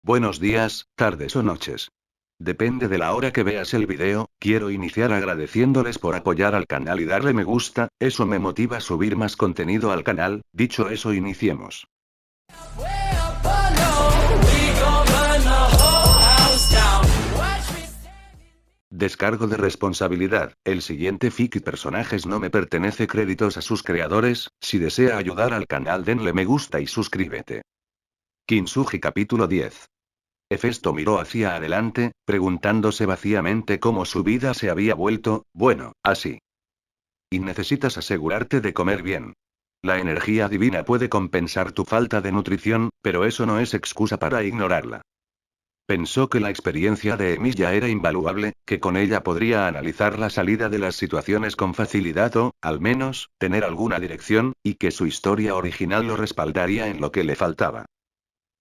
Buenos días, tardes o noches. Depende de la hora que veas el video, quiero iniciar agradeciéndoles por apoyar al canal y darle me gusta, eso me motiva a subir más contenido al canal. Dicho eso, iniciemos. Descargo de responsabilidad. El siguiente fic y personajes no me pertenece, créditos a sus creadores. Si desea ayudar al canal, denle me gusta y suscríbete. Kintsugi capítulo 10. Hefesto miró hacia adelante, preguntándose vacíamente cómo su vida se había vuelto, bueno, así. Y necesitas asegurarte de comer bien. La energía divina puede compensar tu falta de nutrición, pero eso no es excusa para ignorarla. Pensó que la experiencia de Emilia era invaluable, que con ella podría analizar la salida de las situaciones con facilidad o, al menos, tener alguna dirección, y que su historia original lo respaldaría en lo que le faltaba.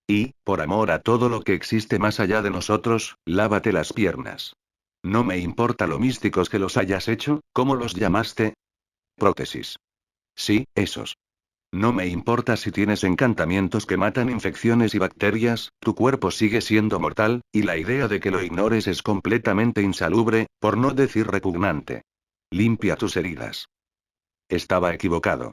Y, por amor a todo lo que existe más allá de nosotros, lávate las piernas. No me importa lo místicos que los hayas hecho, ¿cómo los llamaste? Prótesis. Sí, esos. No me importa si tienes encantamientos que matan infecciones y bacterias, tu cuerpo sigue siendo mortal, y la idea de que lo ignores es completamente insalubre, por no decir repugnante. Limpia tus heridas. Estaba equivocado.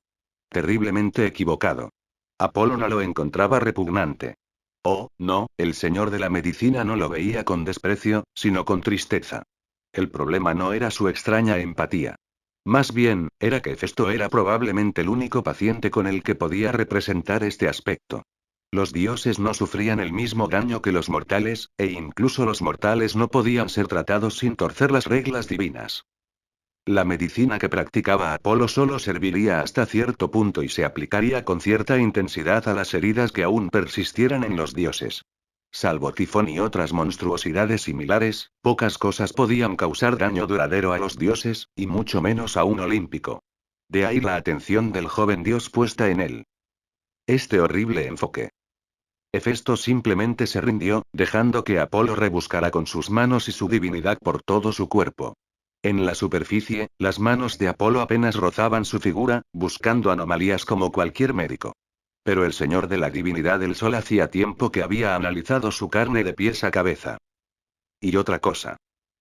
Terriblemente equivocado. Apolo no lo encontraba repugnante. Oh, no, el señor de la medicina no lo veía con desprecio, sino con tristeza. El problema no era su extraña empatía. Más bien, era que Festo era probablemente el único paciente con el que podía representar este aspecto. Los dioses no sufrían el mismo daño que los mortales, e incluso los mortales no podían ser tratados sin torcer las reglas divinas. La medicina que practicaba Apolo solo serviría hasta cierto punto y se aplicaría con cierta intensidad a las heridas que aún persistieran en los dioses. Salvo tifón y otras monstruosidades similares, pocas cosas podían causar daño duradero a los dioses, y mucho menos a un olímpico. De ahí la atención del joven dios puesta en él. Este horrible enfoque. Hefesto simplemente se rindió, dejando que Apolo rebuscara con sus manos y su divinidad por todo su cuerpo. En la superficie, las manos de Apolo apenas rozaban su figura, buscando anomalías como cualquier médico. Pero el señor de la divinidad del sol hacía tiempo que había analizado su carne de pies a cabeza. Y otra cosa.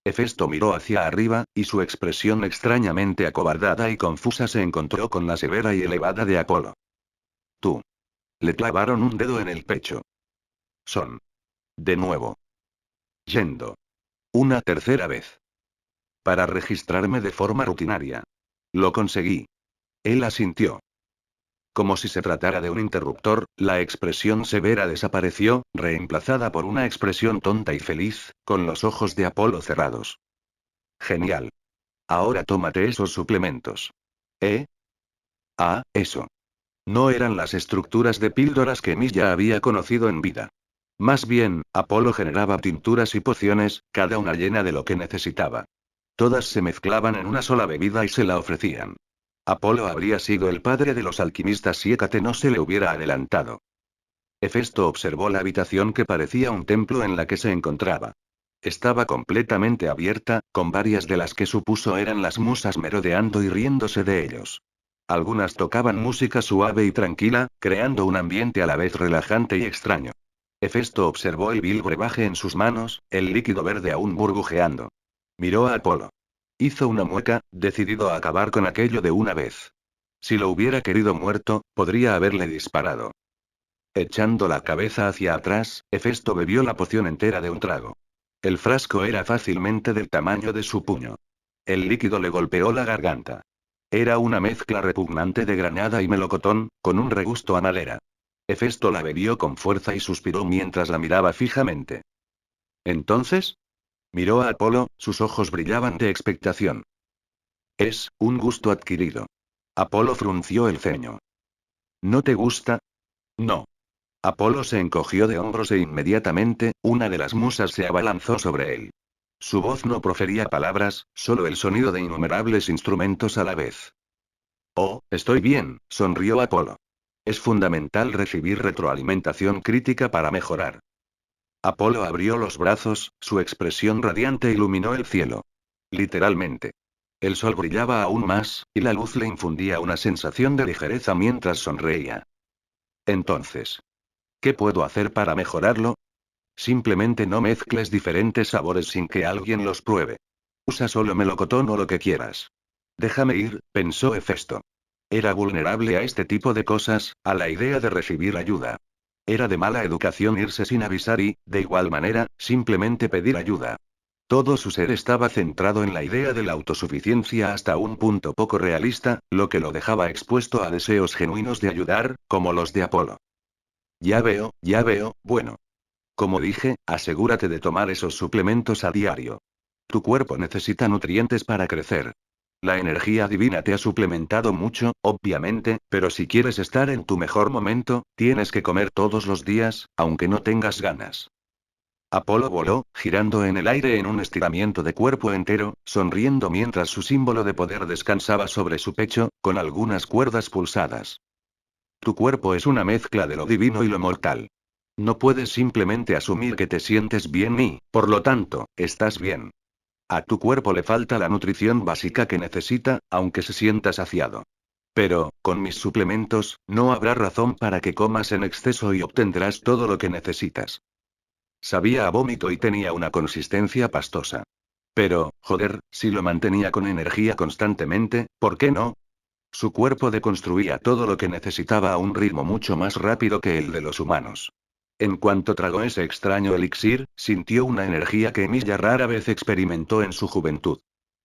Hefesto miró hacia arriba, y su expresión extrañamente acobardada y confusa se encontró con la severa y elevada de Apolo. Tú. Le clavaron un dedo en el pecho. Son. De nuevo. Yendo. Una tercera vez. Para registrarme de forma rutinaria. Lo conseguí. Él asintió. Como si se tratara de un interruptor, la expresión severa desapareció, reemplazada por una expresión tonta y feliz, con los ojos de Apolo cerrados. Genial. Ahora tómate esos suplementos. ¿Eh? Ah, eso. No eran las estructuras de píldoras que Milla había conocido en vida. Más bien, Apolo generaba tinturas y pociones, cada una llena de lo que necesitaba. Todas se mezclaban en una sola bebida y se la ofrecían. Apolo habría sido el padre de los alquimistas si Hécate no se le hubiera adelantado. Hefesto observó la habitación que parecía un templo en la que se encontraba. Estaba completamente abierta, con varias de las que supuso eran las musas merodeando y riéndose de ellos. Algunas tocaban música suave y tranquila, creando un ambiente a la vez relajante y extraño. Hefesto observó el vil brebaje en sus manos, el líquido verde aún burbujeando. Miró a Apolo. Hizo una mueca, decidido a acabar con aquello de una vez. Si lo hubiera querido muerto, podría haberle disparado. Echando la cabeza hacia atrás, Hefesto bebió la poción entera de un trago. El frasco era fácilmente del tamaño de su puño. El líquido le golpeó la garganta. Era una mezcla repugnante de granada y melocotón, con un regusto a madera. Hefesto la bebió con fuerza y suspiró mientras la miraba fijamente. ¿Entonces? Miró a Apolo, sus ojos brillaban de expectación. Es un gusto adquirido. Apolo frunció el ceño. ¿No te gusta? No. Apolo se encogió de hombros e inmediatamente, una de las musas se abalanzó sobre él. Su voz no profería palabras, solo el sonido de innumerables instrumentos a la vez. Oh, estoy bien, sonrió Apolo. Es fundamental recibir retroalimentación crítica para mejorar. Apolo abrió los brazos, su expresión radiante iluminó el cielo. Literalmente. El sol brillaba aún más, y la luz le infundía una sensación de ligereza mientras sonreía. Entonces, ¿qué puedo hacer para mejorarlo? simplemente no mezcles diferentes sabores sin que alguien los pruebe. Usa solo melocotón o lo que quieras. Déjame ir, pensó Hefesto. Era vulnerable a este tipo de cosas, a la idea de recibir ayuda. Era de mala educación irse sin avisar y, de igual manera, simplemente pedir ayuda. Todo su ser estaba centrado en la idea de la autosuficiencia hasta un punto poco realista, lo que lo dejaba expuesto a deseos genuinos de ayudar, como los de Apolo. Ya veo, bueno. Como dije, asegúrate de tomar esos suplementos a diario. Tu cuerpo necesita nutrientes para crecer. La energía divina te ha suplementado mucho, obviamente, pero si quieres estar en tu mejor momento, tienes que comer todos los días, aunque no tengas ganas. Apolo voló, girando en el aire en un estiramiento de cuerpo entero, sonriendo mientras su símbolo de poder descansaba sobre su pecho, con algunas cuerdas pulsadas. Tu cuerpo es una mezcla de lo divino y lo mortal. No puedes simplemente asumir que te sientes bien y, por lo tanto, estás bien. A tu cuerpo le falta la nutrición básica que necesita, aunque se sienta saciado. Pero, con mis suplementos, no habrá razón para que comas en exceso y obtendrás todo lo que necesitas. Sabía a vómito y tenía una consistencia pastosa. Pero, joder, si lo mantenía con energía constantemente, ¿por qué no? Su cuerpo deconstruía todo lo que necesitaba a un ritmo mucho más rápido que el de los humanos. En cuanto tragó ese extraño elixir, sintió una energía que Emilia rara vez experimentó en su juventud.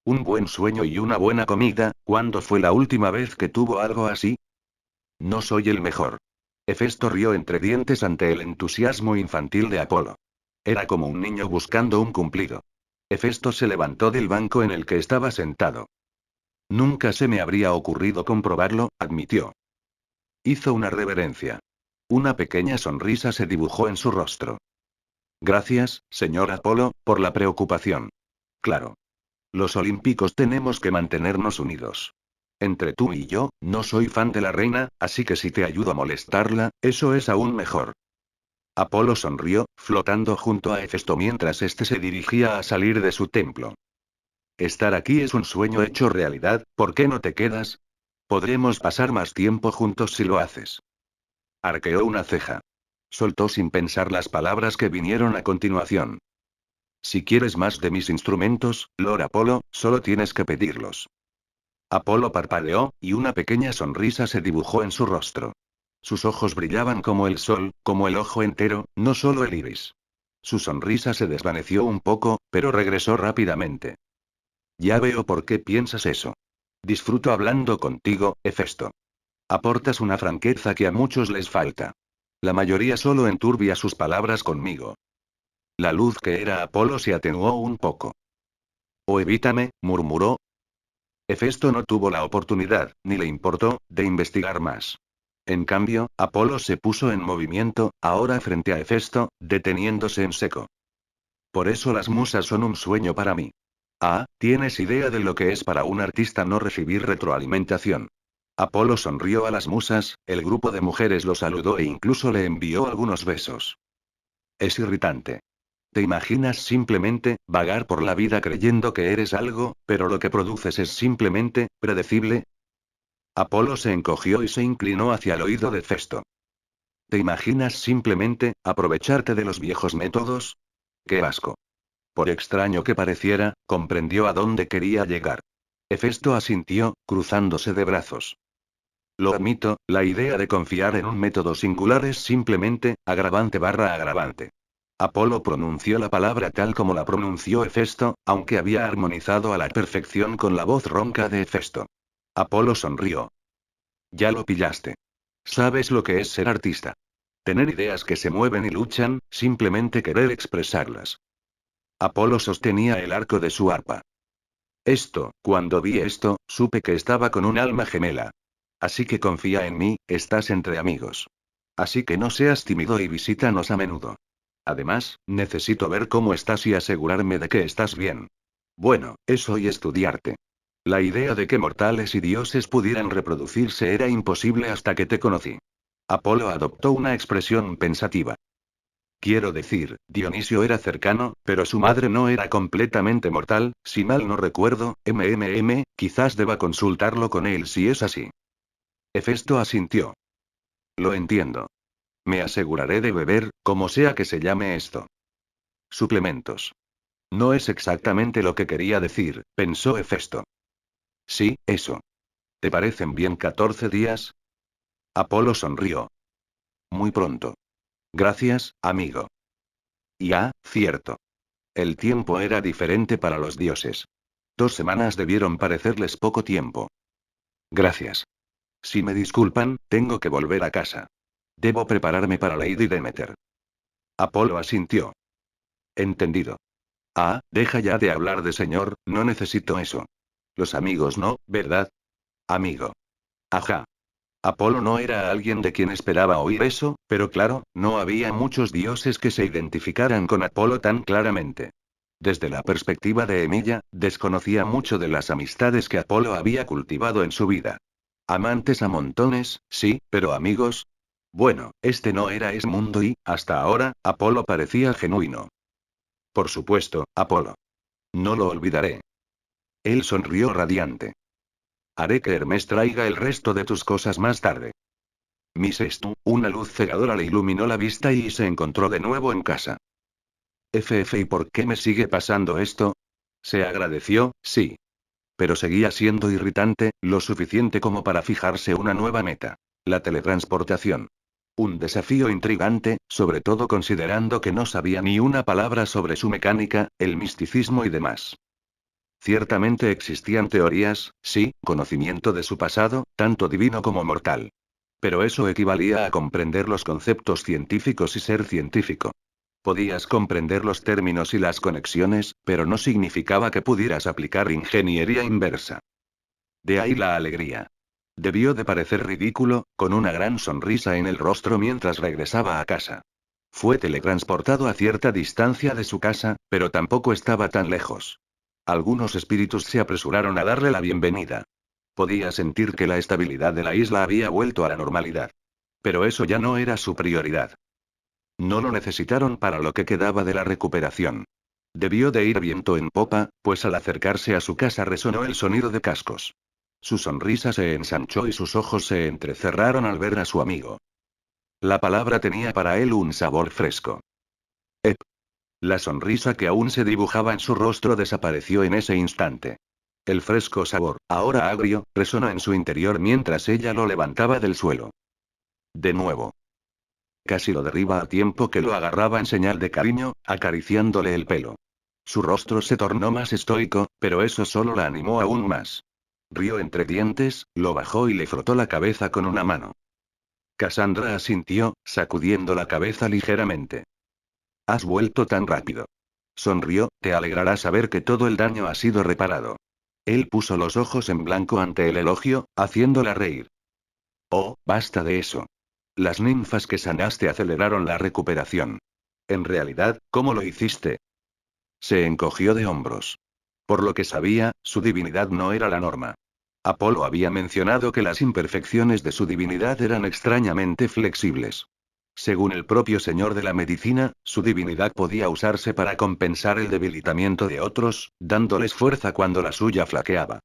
Un buen sueño y una buena comida. ¿Cuándo fue la última vez que tuvo algo así? No soy el mejor. Hefesto rió entre dientes ante el entusiasmo infantil de Apolo. Era como un niño buscando un cumplido. Hefesto se levantó del banco en el que estaba sentado. Nunca se me habría ocurrido comprobarlo, admitió. Hizo una reverencia. Una pequeña sonrisa se dibujó en su rostro. Gracias, señor Apolo, por la preocupación. Claro. Los olímpicos tenemos que mantenernos unidos. Entre tú y yo, no soy fan de la reina, así que si te ayudo a molestarla, eso es aún mejor. Apolo sonrió, flotando junto a Hefesto mientras éste se dirigía a salir de su templo. Estar aquí es un sueño hecho realidad, ¿por qué no te quedas? Podremos pasar más tiempo juntos si lo haces. Arqueó una ceja. Soltó sin pensar las palabras que vinieron a continuación. Si quieres más de mis instrumentos, Lord Apolo, solo tienes que pedirlos. Apolo parpadeó, y una pequeña sonrisa se dibujó en su rostro. Sus ojos brillaban como el sol, como el ojo entero, no solo el iris. Su sonrisa se desvaneció un poco, pero regresó rápidamente. Ya veo por qué piensas eso. Disfruto hablando contigo, Hefesto. Aportas una franqueza que a muchos les falta. La mayoría solo enturbia sus palabras conmigo. La luz que era Apolo se atenuó un poco. O evítame, murmuró. Hefesto no tuvo la oportunidad, ni le importó, de investigar más. En cambio, Apolo se puso en movimiento, ahora frente a Hefesto, deteniéndose en seco. Por eso las musas son un sueño para mí. Ah, ¿tienes idea de lo que es para un artista no recibir retroalimentación? Apolo sonrió a las musas, el grupo de mujeres lo saludó e incluso le envió algunos besos. Es irritante. ¿Te imaginas simplemente, vagar por la vida creyendo que eres algo, pero lo que produces es simplemente, predecible? Apolo se encogió y se inclinó hacia el oído de Festo. ¿Te imaginas simplemente, aprovecharte de los viejos métodos? ¡Qué asco! Por extraño que pareciera, comprendió a dónde quería llegar. Hefesto asintió, cruzándose de brazos. Lo admito, la idea de confiar en un método singular es simplemente, agravante barra agravante. Apolo pronunció la palabra tal como la pronunció Hefesto, aunque había armonizado a la perfección con la voz ronca de Hefesto. Apolo sonrió. Ya lo pillaste. ¿Sabes lo que es ser artista? Tener ideas que se mueven y luchan, simplemente querer expresarlas. Apolo sostenía el arco de su arpa. Cuando vi esto, supe que estaba con un alma gemela. Así que confía en mí, estás entre amigos. Así que no seas tímido y visítanos a menudo. Además, necesito ver cómo estás y asegurarme de que estás bien. Bueno, eso y estudiarte. La idea de que mortales y dioses pudieran reproducirse era imposible hasta que te conocí. Apolo adoptó una expresión pensativa. Quiero decir, Dionisio era cercano, pero su madre no era completamente mortal, si mal no recuerdo, quizás deba consultarlo con él si es así. Hefesto asintió. Lo entiendo. Me aseguraré de beber, como sea que se llame esto. Suplementos. No es exactamente lo que quería decir, pensó Hefesto. Sí, eso. ¿Te parecen bien 14 días? Apolo sonrió. Muy pronto. Gracias, amigo. Cierto. El tiempo era diferente para los dioses. 2 semanas debieron parecerles poco tiempo. Gracias. Si me disculpan, tengo que volver a casa. Debo prepararme para Lady Demeter. Apolo asintió. Entendido. Deja ya de hablar de señor, no necesito eso. Los amigos no, ¿verdad? Amigo. Ajá. Apolo no era alguien de quien esperaba oír eso, pero claro, no había muchos dioses que se identificaran con Apolo tan claramente. Desde la perspectiva de Emilia, desconocía mucho de las amistades que Apolo había cultivado en su vida. Amantes a montones, sí, pero amigos. Bueno, este no era ese mundo y, hasta ahora, Apolo parecía genuino. Por supuesto, Apolo. No lo olvidaré. Él sonrió radiante. Haré que Hermes traiga el resto de tus cosas más tarde. Una luz cegadora le iluminó la vista y se encontró de nuevo en casa. ¿Y por qué me sigue pasando esto? Se agradeció, sí. Pero seguía siendo irritante, lo suficiente como para fijarse una nueva meta. La teletransportación. Un desafío intrigante, sobre todo considerando que no sabía ni una palabra sobre su mecánica, el misticismo y demás. Ciertamente existían teorías, sí, conocimiento de su pasado, tanto divino como mortal. Pero eso equivalía a comprender los conceptos científicos y ser científico. Podías comprender los términos y las conexiones, pero no significaba que pudieras aplicar ingeniería inversa. De ahí la alegría. Debió de parecer ridículo, con una gran sonrisa en el rostro mientras regresaba a casa. Fue teletransportado a cierta distancia de su casa, pero tampoco estaba tan lejos. Algunos espíritus se apresuraron a darle la bienvenida. Podía sentir que la estabilidad de la isla había vuelto a la normalidad. Pero eso ya no era su prioridad. No lo necesitaron para lo que quedaba de la recuperación. Debió de ir viento en popa, pues al acercarse a su casa resonó el sonido de cascos. Su sonrisa se ensanchó y sus ojos se entrecerraron al ver a su amigo. La palabra tenía para él un sabor fresco. Ep. La sonrisa que aún se dibujaba en su rostro desapareció en ese instante. El fresco sabor, ahora agrio, resonó en su interior mientras ella lo levantaba del suelo. De nuevo. Casi lo derriba a tiempo que lo agarraba en señal de cariño, acariciándole el pelo. Su rostro se tornó más estoico, pero eso solo la animó aún más. Rió entre dientes, lo bajó y le frotó la cabeza con una mano. Cassandra asintió, sacudiendo la cabeza ligeramente. Has vuelto tan rápido. Sonrió, te alegrará saber que todo el daño ha sido reparado. Él puso los ojos en blanco ante el elogio, haciéndola reír. Oh, basta de eso. Las ninfas que sanaste aceleraron la recuperación. En realidad, ¿cómo lo hiciste? Se encogió de hombros. Por lo que sabía, su divinidad no era la norma. Apolo había mencionado que las imperfecciones de su divinidad eran extrañamente flexibles. Según el propio señor de la medicina, su divinidad podía usarse para compensar el debilitamiento de otros, dándoles fuerza cuando la suya flaqueaba.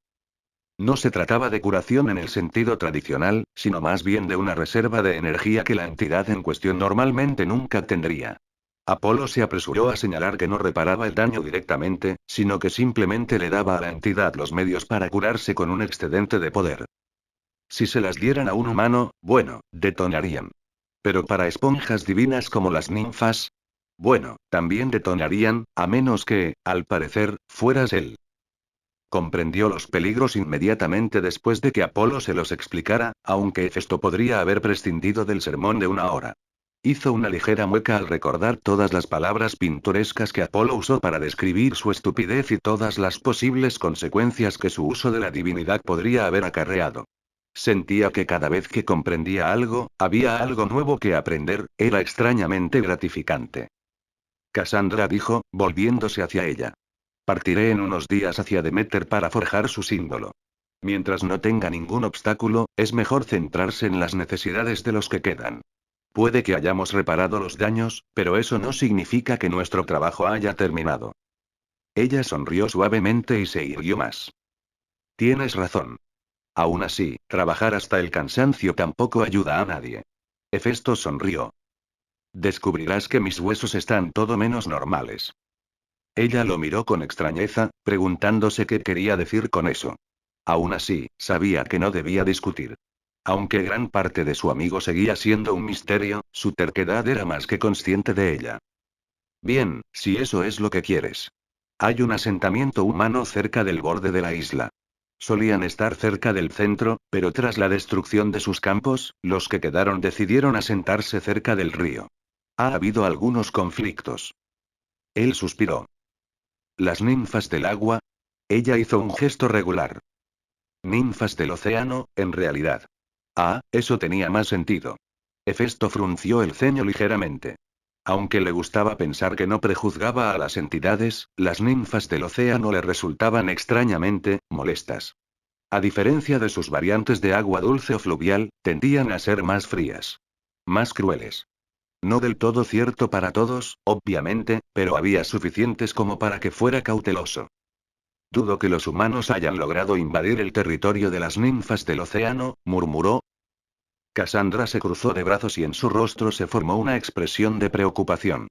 No se trataba de curación en el sentido tradicional, sino más bien de una reserva de energía que la entidad en cuestión normalmente nunca tendría. Apolo se apresuró a señalar que no reparaba el daño directamente, sino que simplemente le daba a la entidad los medios para curarse con un excedente de poder. Si se las dieran a un humano, bueno, detonarían. Pero para esponjas divinas como las ninfas, bueno, también detonarían, a menos que, al parecer, fueras él. Comprendió los peligros inmediatamente después de que Apolo se los explicara, aunque Hefesto podría haber prescindido del sermón de una hora. Hizo una ligera mueca al recordar todas las palabras pintorescas que Apolo usó para describir su estupidez y todas las posibles consecuencias que su uso de la divinidad podría haber acarreado. Sentía que cada vez que comprendía algo, había algo nuevo que aprender, era extrañamente gratificante. Cassandra dijo, volviéndose hacia ella. Partiré en unos días hacia Demeter para forjar su símbolo. Mientras no tenga ningún obstáculo, es mejor centrarse en las necesidades de los que quedan. Puede que hayamos reparado los daños, pero eso no significa que nuestro trabajo haya terminado. Ella sonrió suavemente y se irguió más. Tienes razón. Aún así, trabajar hasta el cansancio tampoco ayuda a nadie. Hefesto sonrió. Descubrirás que mis huesos están todo menos normales. Ella lo miró con extrañeza, preguntándose qué quería decir con eso. Aún así, sabía que no debía discutir. Aunque gran parte de su amigo seguía siendo un misterio, su terquedad era más que consciente de ella. Bien, si eso es lo que quieres. Hay un asentamiento humano cerca del borde de la isla. Solían estar cerca del centro, pero tras la destrucción de sus campos, los que quedaron decidieron asentarse cerca del río. Ha habido algunos conflictos. Él suspiró. ¿Las ninfas del agua? Ella hizo un gesto regular. Ninfas del océano, en realidad. Ah, eso tenía más sentido. Hefesto frunció el ceño ligeramente. Aunque le gustaba pensar que no prejuzgaba a las entidades, las ninfas del océano le resultaban extrañamente molestas. A diferencia de sus variantes de agua dulce o fluvial, tendían a ser más frías. Más crueles. No del todo cierto para todos, obviamente, pero había suficientes como para que fuera cauteloso. Dudo que los humanos hayan logrado invadir el territorio de las ninfas del océano, murmuró. Cassandra se cruzó de brazos y en su rostro se formó una expresión de preocupación.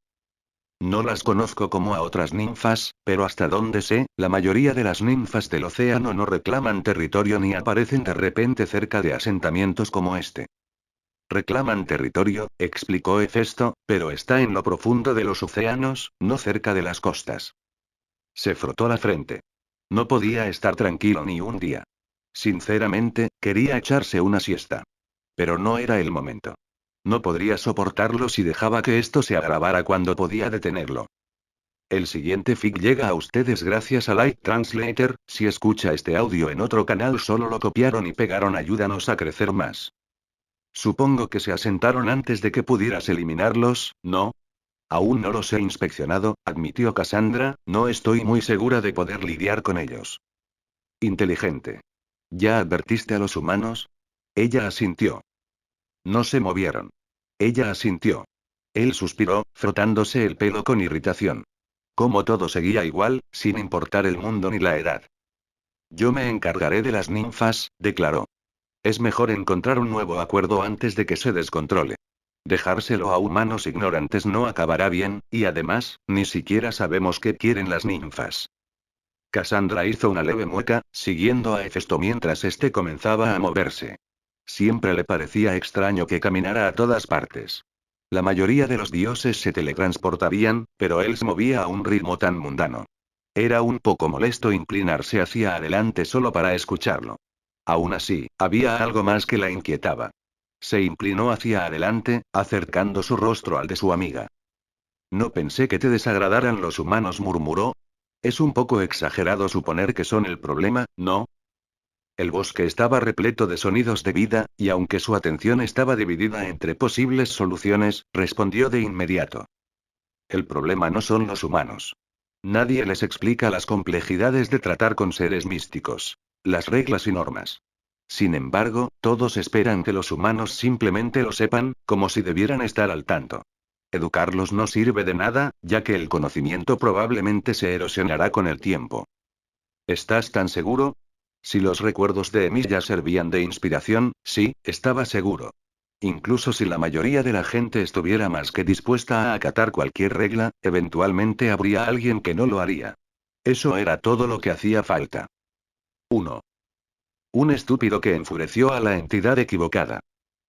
No las conozco como a otras ninfas, pero hasta donde sé, la mayoría de las ninfas del océano no reclaman territorio ni aparecen de repente cerca de asentamientos como este. Reclaman territorio, explicó Hefesto, pero está en lo profundo de los océanos, no cerca de las costas. Se frotó la frente. No podía estar tranquilo ni un día. Sinceramente, quería echarse una siesta. Pero no era el momento. No podría soportarlo si dejaba que esto se agravara cuando podía detenerlo. El siguiente fic llega a ustedes gracias a Light Translator. Si escucha este audio en otro canal solo lo copiaron y pegaron. Ayúdanos a crecer más. Supongo que se asentaron antes de que pudieras eliminarlos, ¿no? Aún no los he inspeccionado, admitió Cassandra, no estoy muy segura de poder lidiar con ellos. Inteligente. ¿Ya advertiste a los humanos? Ella asintió. No se movieron. Ella asintió. Él suspiró, frotándose el pelo con irritación. Como todo seguía igual, sin importar el mundo ni la edad. Yo me encargaré de las ninfas, declaró. Es mejor encontrar un nuevo acuerdo antes de que se descontrole. Dejárselo a humanos ignorantes no acabará bien, y además, ni siquiera sabemos qué quieren las ninfas. Cassandra hizo una leve mueca, siguiendo a Hefesto mientras éste comenzaba a moverse. Siempre le parecía extraño que caminara a todas partes. La mayoría de los dioses se teletransportarían, pero él se movía a un ritmo tan mundano. Era un poco molesto inclinarse hacia adelante solo para escucharlo. Aún así, había algo más que la inquietaba. Se inclinó hacia adelante, acercando su rostro al de su amiga. No pensé que te desagradaran los humanos, murmuró. Es un poco exagerado suponer que son el problema, ¿no? El bosque estaba repleto de sonidos de vida, y aunque su atención estaba dividida entre posibles soluciones, respondió de inmediato. El problema no son los humanos. Nadie les explica las complejidades de tratar con seres místicos. Las reglas y normas. Sin embargo, todos esperan que los humanos simplemente lo sepan, como si debieran estar al tanto. Educarlos no sirve de nada, ya que el conocimiento probablemente se erosionará con el tiempo. ¿Estás tan seguro? Si los recuerdos de Emilia servían de inspiración, sí, estaba seguro. Incluso si la mayoría de la gente estuviera más que dispuesta a acatar cualquier regla, eventualmente habría alguien que no lo haría. Eso era todo lo que hacía falta. 1. Un estúpido que enfureció a la entidad equivocada.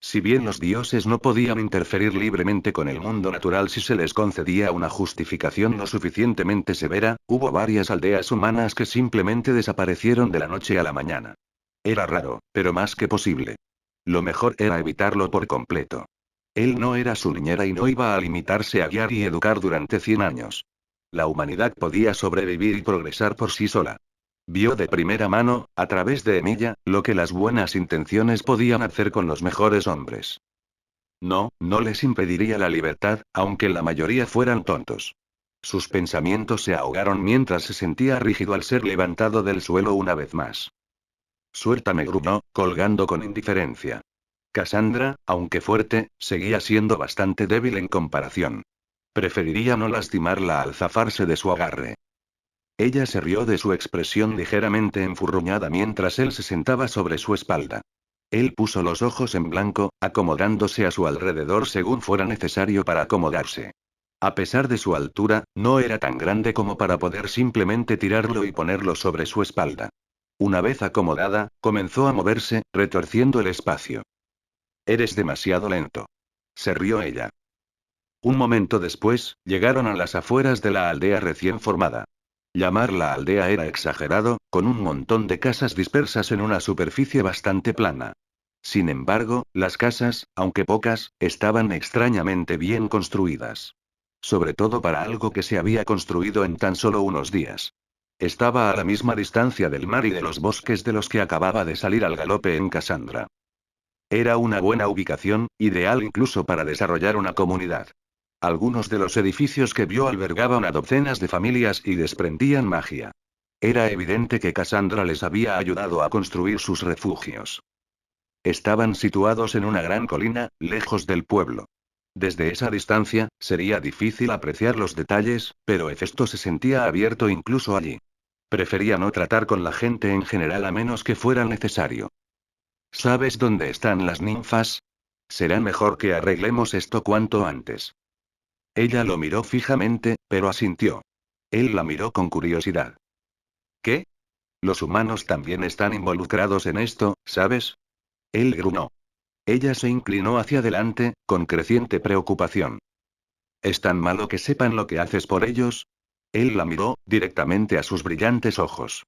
Si bien los dioses no podían interferir libremente con el mundo natural si se les concedía una justificación lo suficientemente severa, hubo varias aldeas humanas que simplemente desaparecieron de la noche a la mañana. Era raro, pero más que posible. Lo mejor era evitarlo por completo. Él no era su niñera y no iba a limitarse a guiar y educar durante 100 años. La humanidad podía sobrevivir y progresar por sí sola. Vio de primera mano, a través de Emilia, lo que las buenas intenciones podían hacer con los mejores hombres. No, no les impediría la libertad, aunque la mayoría fueran tontos. Sus pensamientos se ahogaron mientras se sentía rígido al ser levantado del suelo una vez más. Suéltame, gruñó, colgando con indiferencia. Cassandra, aunque fuerte, seguía siendo bastante débil en comparación. Preferiría no lastimarla al zafarse de su agarre. Ella se rió de su expresión ligeramente enfurruñada mientras él se sentaba sobre su espalda. Él puso los ojos en blanco, acomodándose a su alrededor según fuera necesario para acomodarse. A pesar de su altura, no era tan grande como para poder simplemente tirarlo y ponerlo sobre su espalda. Una vez acomodada, comenzó a moverse, retorciendo el espacio. Eres demasiado lento. Se rió ella. Un momento después, llegaron a las afueras de la aldea recién formada. Llamar la aldea era exagerado, con un montón de casas dispersas en una superficie bastante plana. Sin embargo, las casas, aunque pocas, estaban extrañamente bien construidas. Sobre todo para algo que se había construido en tan solo unos días. Estaba a la misma distancia del mar y de los bosques de los que acababa de salir al galope en Cassandra. Era una buena ubicación, ideal incluso para desarrollar una comunidad. Algunos de los edificios que vio albergaban a docenas de familias y desprendían magia. Era evidente que Cassandra les había ayudado a construir sus refugios. Estaban situados en una gran colina, lejos del pueblo. Desde esa distancia, sería difícil apreciar los detalles, pero Hefesto se sentía abierto incluso allí. Prefería no tratar con la gente en general a menos que fuera necesario. ¿Sabes dónde están las ninfas? Será mejor que arreglemos esto cuanto antes. Ella lo miró fijamente, pero asintió. Él la miró con curiosidad. ¿Qué? Los humanos también están involucrados en esto, ¿sabes? Él gruñó. Ella se inclinó hacia adelante, con creciente preocupación. ¿Es tan malo que sepan lo que haces por ellos? Él la miró, directamente a sus brillantes ojos.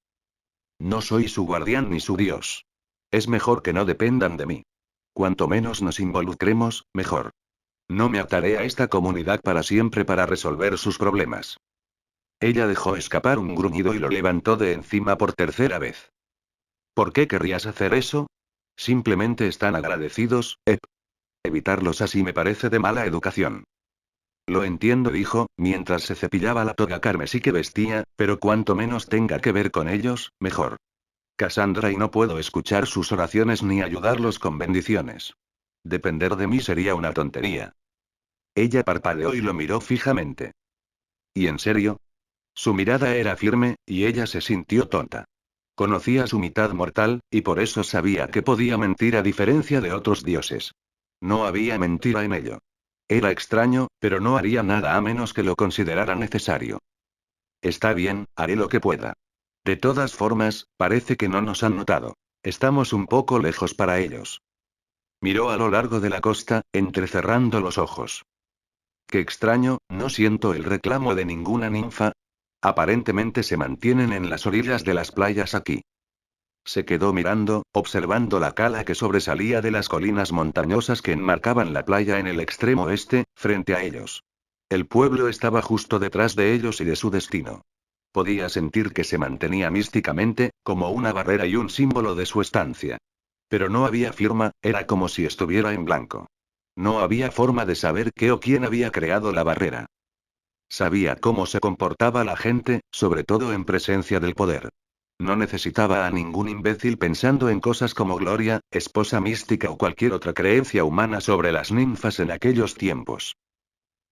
No soy su guardián ni su dios. Es mejor que no dependan de mí. Cuanto menos nos involucremos, mejor. No me ataré a esta comunidad para siempre para resolver sus problemas. Ella dejó escapar un gruñido y lo levantó de encima por tercera vez. ¿Por qué querrías hacer eso? Simplemente están agradecidos, Evitarlos así me parece de mala educación. Lo entiendo, dijo, mientras se cepillaba la toga carmesí que vestía, pero cuanto menos tenga que ver con ellos, mejor. Cassandra y no puedo escuchar sus oraciones ni ayudarlos con bendiciones. Depender de mí sería una tontería. Ella parpadeó y lo miró fijamente. ¿Y en serio? Su mirada era firme, y ella se sintió tonta. Conocía su mitad mortal, y por eso sabía que podía mentir a diferencia de otros dioses. No había mentira en ello. Era extraño, pero no haría nada a menos que lo considerara necesario. Está bien, haré lo que pueda. De todas formas, parece que no nos han notado. Estamos un poco lejos para ellos. Miró a lo largo de la costa, entrecerrando los ojos. Qué extraño, no siento el reclamo de ninguna ninfa. Aparentemente se mantienen en las orillas de las playas aquí. Se quedó mirando, observando la cala que sobresalía de las colinas montañosas que enmarcaban la playa en el extremo este, frente a ellos. El pueblo estaba justo detrás de ellos y de su destino. Podía sentir que se mantenía místicamente, como una barrera y un símbolo de su estancia. Pero no había firma, era como si estuviera en blanco. No había forma de saber qué o quién había creado la barrera. Sabía cómo se comportaba la gente, sobre todo en presencia del poder. No necesitaba a ningún imbécil pensando en cosas como Gloria, esposa mística o cualquier otra creencia humana sobre las ninfas en aquellos tiempos.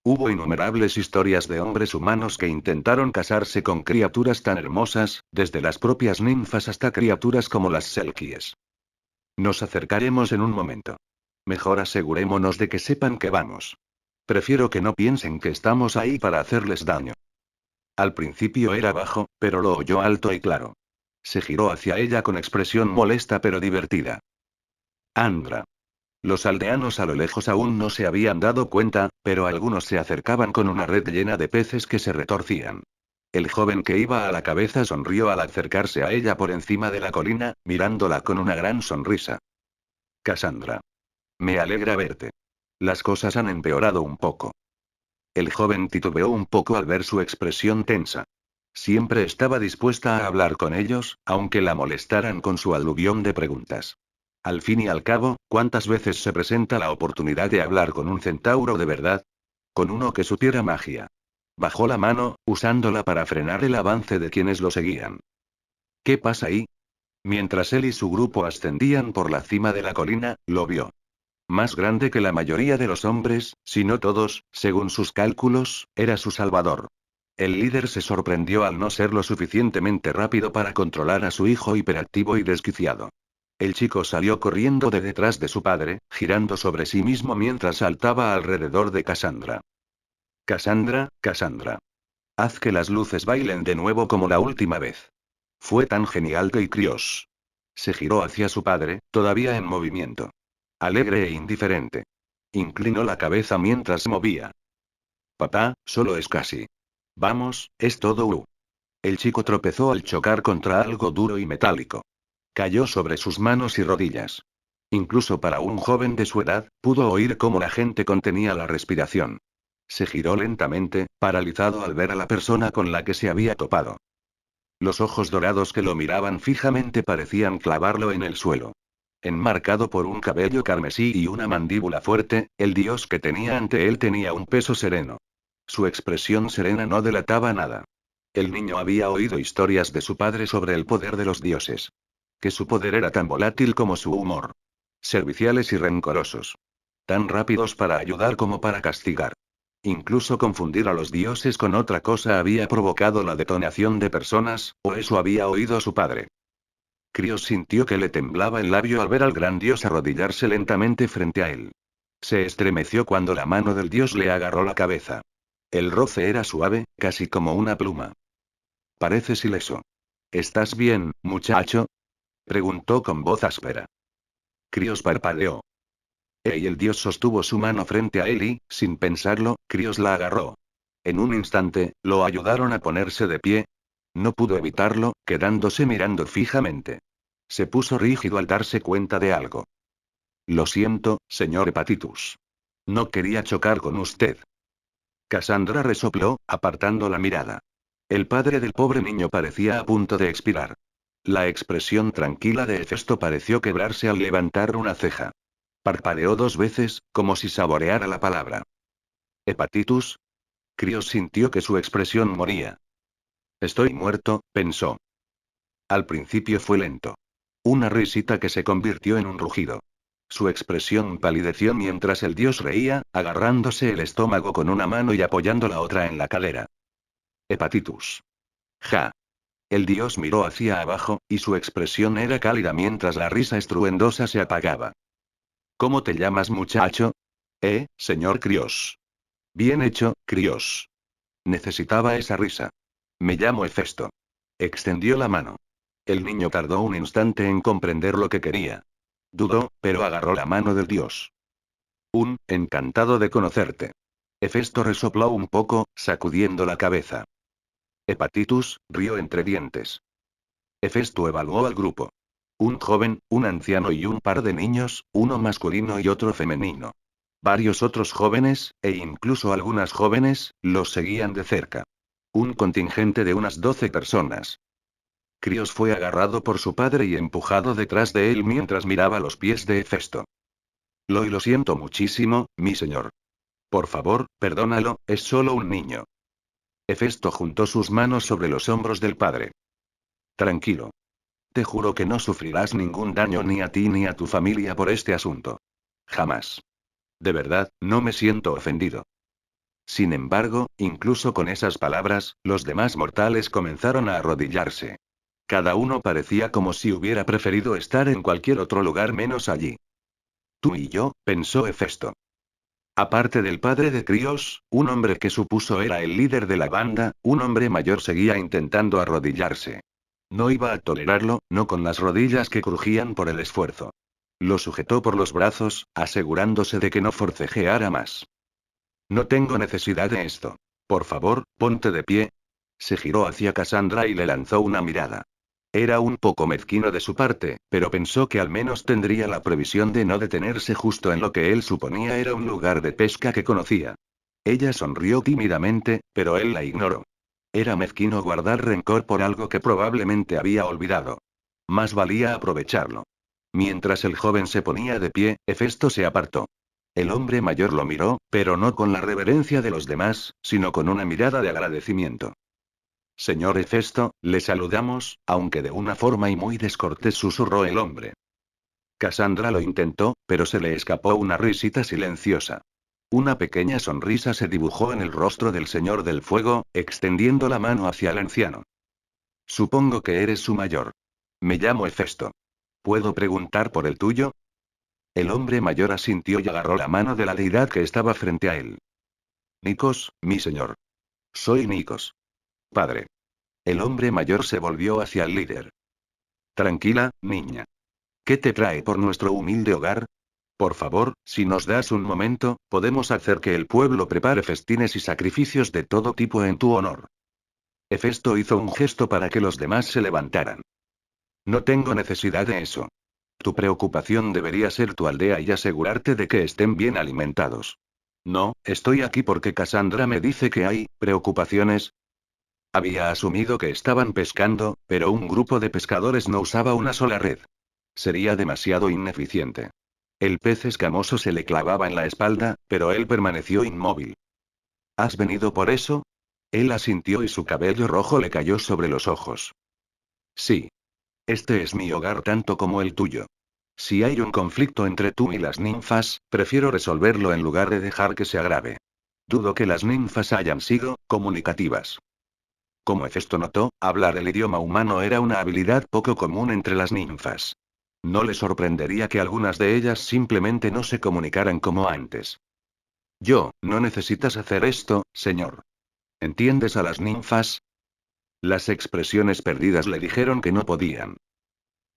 Hubo innumerables historias de hombres humanos que intentaron casarse con criaturas tan hermosas, desde las propias ninfas hasta criaturas como las selkies. Nos acercaremos en un momento. Mejor asegurémonos de que sepan que vamos. Prefiero que no piensen que estamos ahí para hacerles daño. Al principio era bajo, pero lo oyó alto y claro. Se giró hacia ella con expresión molesta pero divertida. Andra. Los aldeanos a lo lejos aún no se habían dado cuenta, pero algunos se acercaban con una red llena de peces que se retorcían. El joven que iba a la cabeza sonrió al acercarse a ella por encima de la colina, mirándola con una gran sonrisa. Cassandra. Me alegra verte. Las cosas han empeorado un poco. El joven titubeó un poco al ver su expresión tensa. Siempre estaba dispuesta a hablar con ellos, aunque la molestaran con su aluvión de preguntas. Al fin y al cabo, ¿cuántas veces se presenta la oportunidad de hablar con un centauro de verdad? Con uno que supiera magia. Bajó la mano, usándola para frenar el avance de quienes lo seguían. ¿Qué pasa ahí? Mientras él y su grupo ascendían por la cima de la colina, lo vio. Más grande que la mayoría de los hombres, si no todos, según sus cálculos, era su salvador. El líder se sorprendió al no ser lo suficientemente rápido para controlar a su hijo hiperactivo y desquiciado. El chico salió corriendo de detrás de su padre, girando sobre sí mismo mientras saltaba alrededor de Cassandra. Cassandra, Cassandra. Haz que las luces bailen de nuevo como la última vez. Fue tan genial que Krios se giró hacia su padre, todavía en movimiento. Alegre e indiferente. Inclinó la cabeza mientras se movía. Papá, solo es casi. Vamos, es todo. El chico tropezó al chocar contra algo duro y metálico. Cayó sobre sus manos y rodillas. Incluso para un joven de su edad, pudo oír cómo la gente contenía la respiración. Se giró lentamente, paralizado al ver a la persona con la que se había topado. Los ojos dorados que lo miraban fijamente parecían clavarlo en el suelo. Enmarcado por un cabello carmesí y una mandíbula fuerte, el dios que tenía ante él tenía un peso sereno. Su expresión serena no delataba nada. El niño había oído historias de su padre sobre el poder de los dioses. Que su poder era tan volátil como su humor. Serviciales y rencorosos. Tan rápidos para ayudar como para castigar. Incluso confundir a los dioses con otra cosa había provocado la detonación de personas, o eso había oído su padre. Krios sintió que le temblaba el labio al ver al gran dios arrodillarse lentamente frente a él. Se estremeció cuando la mano del dios le agarró la cabeza. El roce era suave, casi como una pluma. Pareces ileso. ¿Estás bien, muchacho? Preguntó con voz áspera. Krios parpadeó. Y el dios sostuvo su mano frente a él y, sin pensarlo, Krios la agarró. En un instante, lo ayudaron a ponerse de pie. No pudo evitarlo, quedándose mirando fijamente. Se puso rígido al darse cuenta de algo. Lo siento, señor Hepatitus. No quería chocar con usted. Cassandra resopló, apartando la mirada. El padre del pobre niño parecía a punto de expirar. La expresión tranquila de Hefesto pareció quebrarse al levantar una ceja. Parpadeó 2 veces, como si saboreara la palabra. ¿Hepatitus? Krios sintió que su expresión moría. Estoy muerto, pensó. Al principio fue lento. Una risita que se convirtió en un rugido. Su expresión palideció mientras el dios reía, agarrándose el estómago con una mano y apoyando la otra en la cadera. Hepatitus. Ja. El dios miró hacia abajo, y su expresión era cálida mientras la risa estruendosa se apagaba. ¿Cómo te llamas, muchacho? Señor Krios. Bien hecho, Krios. Necesitaba esa risa. Me llamo Hefesto. Extendió la mano. El niño tardó un instante en comprender lo que quería. Dudó, pero agarró la mano del dios. Encantado de conocerte. Hefesto resopló un poco, sacudiendo la cabeza. Hepatitus, rió entre dientes. Hefesto evaluó al grupo. Un joven, un anciano y un par de niños, uno masculino y otro femenino. Varios otros jóvenes, e incluso algunas jóvenes, los seguían de cerca. Un contingente de unas 12 personas. Krios fue agarrado por su padre y empujado detrás de él mientras miraba los pies de Hefesto. Lo siento muchísimo, mi señor. Por favor, perdónalo, es solo un niño. Hefesto juntó sus manos sobre los hombros del padre. Tranquilo. Te juro que no sufrirás ningún daño ni a ti ni a tu familia por este asunto. Jamás. De verdad, no me siento ofendido. Sin embargo, incluso con esas palabras, los demás mortales comenzaron a arrodillarse. Cada uno parecía como si hubiera preferido estar en cualquier otro lugar menos allí. Tú y yo, pensó Hefesto. Aparte del padre de Krios, un hombre que supuso era el líder de la banda, un hombre mayor seguía intentando arrodillarse. No iba a tolerarlo, no con las rodillas que crujían por el esfuerzo. Lo sujetó por los brazos, asegurándose de que no forcejeara más. No tengo necesidad de esto. Por favor, ponte de pie. Se giró hacia Cassandra y le lanzó una mirada. Era un poco mezquino de su parte, pero pensó que al menos tendría la previsión de no detenerse justo en lo que él suponía era un lugar de pesca que conocía. Ella sonrió tímidamente, pero él la ignoró. Era mezquino guardar rencor por algo que probablemente había olvidado. Más valía aprovecharlo. Mientras el joven se ponía de pie, Hefesto se apartó. El hombre mayor lo miró, pero no con la reverencia de los demás, sino con una mirada de agradecimiento. Señor Hefesto, le saludamos, aunque de una forma y muy descortés, susurró el hombre. Cassandra lo intentó, pero se le escapó una risita silenciosa. Una pequeña sonrisa se dibujó en el rostro del Señor del Fuego, extendiendo la mano hacia el anciano. Supongo que eres su mayor. Me llamo Hefesto. ¿Puedo preguntar por el tuyo? El hombre mayor asintió y agarró la mano de la deidad que estaba frente a él. Nikos, mi señor. Soy Nikos. Padre. El hombre mayor se volvió hacia el líder. Tranquila, niña. ¿Qué te trae por nuestro humilde hogar? Por favor, si nos das un momento, podemos hacer que el pueblo prepare festines y sacrificios de todo tipo en tu honor. Hefesto hizo un gesto para que los demás se levantaran. No tengo necesidad de eso. Tu preocupación debería ser tu aldea y asegurarte de que estén bien alimentados. No, estoy aquí porque Cassandra me dice que hay preocupaciones. Había asumido que estaban pescando, pero un grupo de pescadores no usaba una sola red. Sería demasiado ineficiente. El pez escamoso se le clavaba en la espalda, pero él permaneció inmóvil. ¿Has venido por eso? Él asintió y su cabello rojo le cayó sobre los ojos. Sí. Este es mi hogar tanto como el tuyo. Si hay un conflicto entre tú y las ninfas, prefiero resolverlo en lugar de dejar que se agrave. Dudo que las ninfas hayan sido comunicativas. Como Hefesto notó, hablar el idioma humano era una habilidad poco común entre las ninfas. No le sorprendería que algunas de ellas simplemente no se comunicaran como antes. No necesitas hacer esto, señor. ¿Entiendes a las ninfas? Las expresiones perdidas le dijeron que no podían.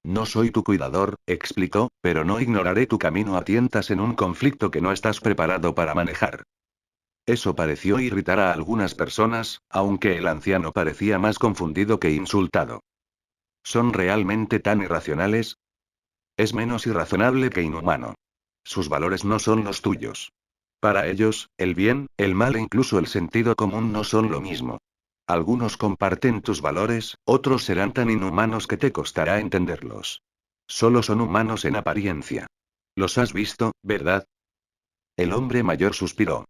No soy tu cuidador, explicó, pero no ignoraré tu camino a tientas en un conflicto que no estás preparado para manejar. Eso pareció irritar a algunas personas, aunque el anciano parecía más confundido que insultado. ¿Son realmente tan irracionales? Es menos irrazonable que inhumano. Sus valores no son los tuyos. Para ellos, el bien, el mal e incluso el sentido común no son lo mismo. Algunos comparten tus valores, otros serán tan inhumanos que te costará entenderlos. Solo son humanos en apariencia. Los has visto, ¿verdad? El hombre mayor suspiró.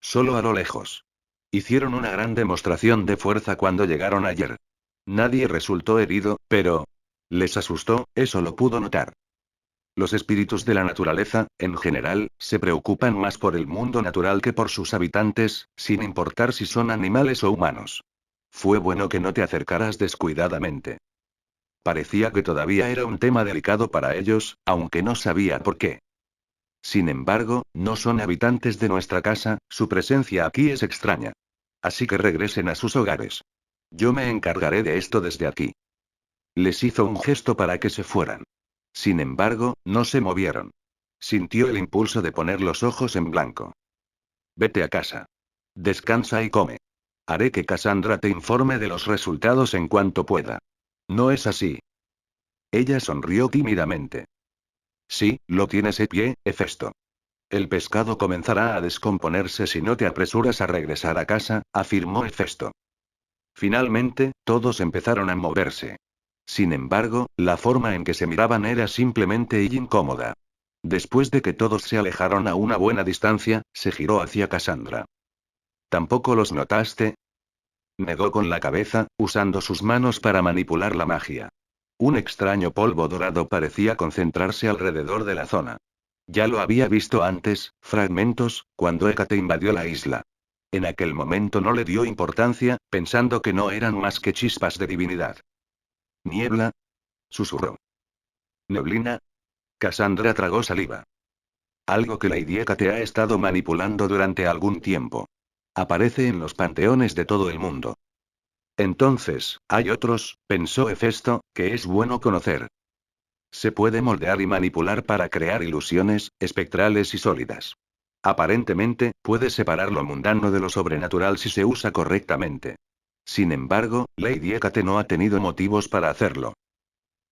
Solo a lo lejos. Hicieron una gran demostración de fuerza cuando llegaron ayer. Nadie resultó herido, pero... Les asustó, eso lo pudo notar. Los espíritus de la naturaleza, en general, se preocupan más por el mundo natural que por sus habitantes, sin importar si son animales o humanos. Fue bueno que no te acercaras descuidadamente. Parecía que todavía era un tema delicado para ellos, aunque no sabía por qué. Sin embargo, no son habitantes de nuestra casa, su presencia aquí es extraña. Así que regresen a sus hogares. Yo me encargaré de esto desde aquí. Les hizo un gesto para que se fueran. Sin embargo, no se movieron. Sintió el impulso de poner los ojos en blanco. Vete a casa. Descansa y come. Haré que Cassandra te informe de los resultados en cuanto pueda. ¿No es así? Ella sonrió tímidamente. Sí, lo tienes en pie, Hefesto. El pescado comenzará a descomponerse si no te apresuras a regresar a casa, afirmó Hefesto. Finalmente, todos empezaron a moverse. Sin embargo, la forma en que se miraban era simplemente incómoda. Después de que todos se alejaron a una buena distancia, se giró hacia Cassandra. ¿Tampoco los notaste? Negó con la cabeza, usando sus manos para manipular la magia. Un extraño polvo dorado parecía concentrarse alrededor de la zona. Ya lo había visto antes, fragmentos, cuando Hécate invadió la isla. En aquel momento no le dio importancia, pensando que no eran más que chispas de divinidad. ¿Niebla? Susurró. ¿Neblina? Cassandra tragó saliva. Algo que Lady Hécate ha estado manipulando durante algún tiempo. Aparece en los panteones de todo el mundo. Entonces, hay otros, pensó Hefesto, que es bueno conocer. Se puede moldear y manipular para crear ilusiones, espectrales y sólidas. Aparentemente, puede separar lo mundano de lo sobrenatural si se usa correctamente. Sin embargo, Lady Hécate no ha tenido motivos para hacerlo.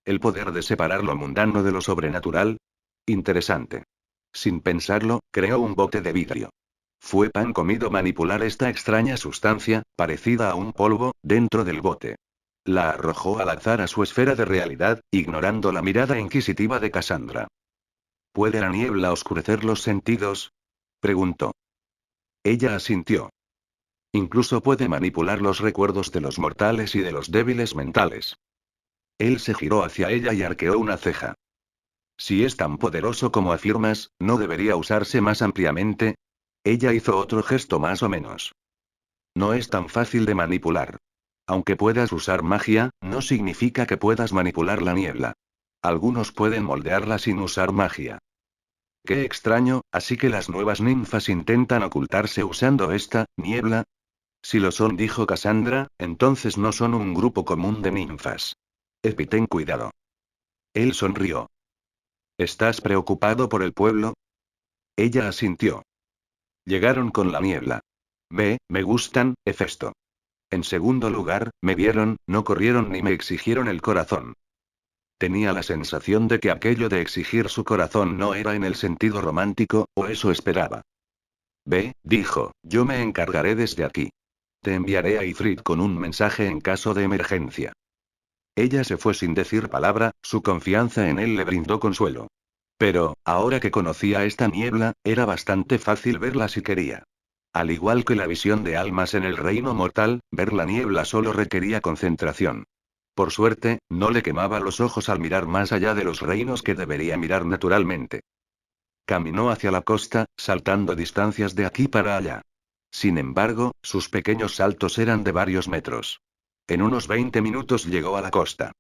El poder de separar lo mundano de lo sobrenatural. Interesante. Sin pensarlo, creó un bote de vidrio. Fue pan comido manipular esta extraña sustancia, parecida a un polvo, dentro del bote. La arrojó al azar a su esfera de realidad, ignorando la mirada inquisitiva de Cassandra. ¿Puede la niebla oscurecer los sentidos? Preguntó. Ella asintió. Incluso puede manipular los recuerdos de los mortales y de los débiles mentales. Él se giró hacia ella y arqueó una ceja. Si es tan poderoso como afirmas, ¿no debería usarse más ampliamente? Ella hizo otro gesto más o menos. No es tan fácil de manipular. Aunque puedas usar magia, no significa que puedas manipular la niebla. Algunos pueden moldearla sin usar magia. Qué extraño, así que las nuevas ninfas intentan ocultarse usando esta niebla. Si lo son, dijo Cassandra, entonces no son un grupo común de ninfas. Epi, ten cuidado. Él sonrió. ¿Estás preocupado por el pueblo? Ella asintió. Llegaron con la niebla. Me gustan, Hefesto. En segundo lugar, me vieron, no corrieron ni me exigieron el corazón. Tenía la sensación de que aquello de exigir su corazón no era en el sentido romántico, o eso esperaba. Dijo, yo me encargaré desde aquí. Te enviaré a Ifrit con un mensaje en caso de emergencia. Ella se fue sin decir palabra, su confianza en él le brindó consuelo. Pero, ahora que conocía esta niebla, era bastante fácil verla si quería. Al igual que la visión de almas en el reino mortal, ver la niebla solo requería concentración. Por suerte, no le quemaba los ojos al mirar más allá de los reinos que debería mirar naturalmente. Caminó hacia la costa, saltando distancias de aquí para allá. Sin embargo, sus pequeños saltos eran de varios metros. En unos 20 minutos llegó a la costa.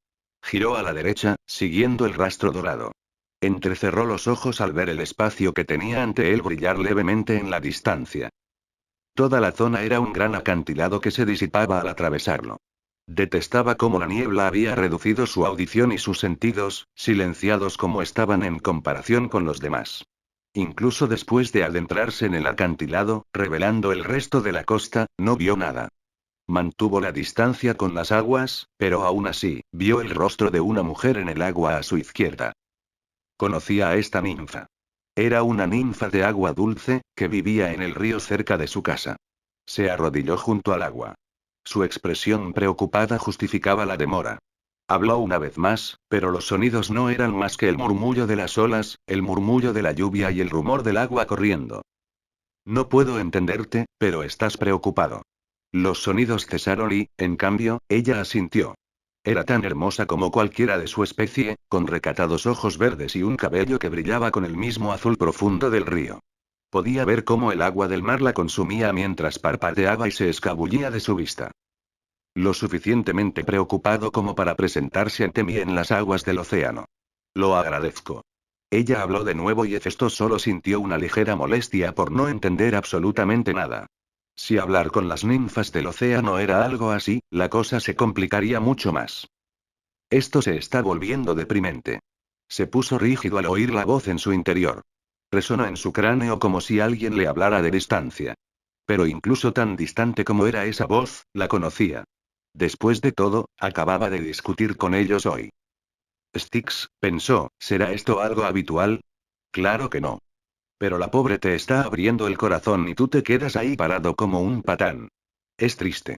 Giró a la derecha, siguiendo el rastro dorado. Entrecerró los ojos al ver el espacio que tenía ante él brillar levemente en la distancia. Toda la zona era un gran acantilado que se disipaba al atravesarlo. Detestaba cómo la niebla había reducido su audición y sus sentidos, silenciados como estaban en comparación con los demás. Incluso después de adentrarse en el acantilado, revelando el resto de la costa, no vio nada. Mantuvo la distancia con las aguas, pero aún así, vio el rostro de una mujer en el agua a su izquierda. Conocía a esta ninfa. Era una ninfa de agua dulce, que vivía en el río cerca de su casa. Se arrodilló junto al agua. Su expresión preocupada justificaba la demora. Habló una vez más, pero los sonidos no eran más que el murmullo de las olas, el murmullo de la lluvia y el rumor del agua corriendo. No puedo entenderte, pero estás preocupado. Los sonidos cesaron y, en cambio, ella asintió. Era tan hermosa como cualquiera de su especie, con recatados ojos verdes y un cabello que brillaba con el mismo azul profundo del río. Podía ver cómo el agua del mar la consumía mientras parpadeaba y se escabullía de su vista. Lo suficientemente preocupado como para presentarse ante mí en las aguas del océano. Lo agradezco. Ella habló de nuevo y Hefesto solo sintió una ligera molestia por no entender absolutamente nada. Si hablar con las ninfas del océano era algo así, la cosa se complicaría mucho más. Esto se está volviendo deprimente. Se puso rígido al oír la voz en su interior. Resonó en su cráneo como si alguien le hablara de distancia. Pero incluso tan distante como era esa voz, la conocía. Después de todo, acababa de discutir con ellos hoy. Styx, pensó, ¿será esto algo habitual? Claro que no. Pero la pobre te está abriendo el corazón y tú te quedas ahí parado como un patán. Es triste.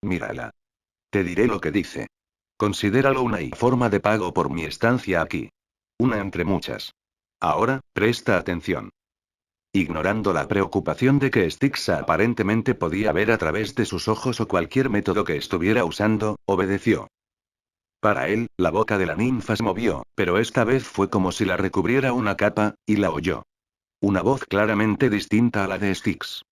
Mírala. Te diré lo que dice. Considéralo una forma de pago por mi estancia aquí. Una entre muchas. Ahora, presta atención. Ignorando la preocupación de que Styx aparentemente podía ver a través de sus ojos o cualquier método que estuviera usando, obedeció. Para él, la boca de la ninfa se movió, pero esta vez fue como si la recubriera una capa, y la oyó. Una voz claramente distinta a la de Styx.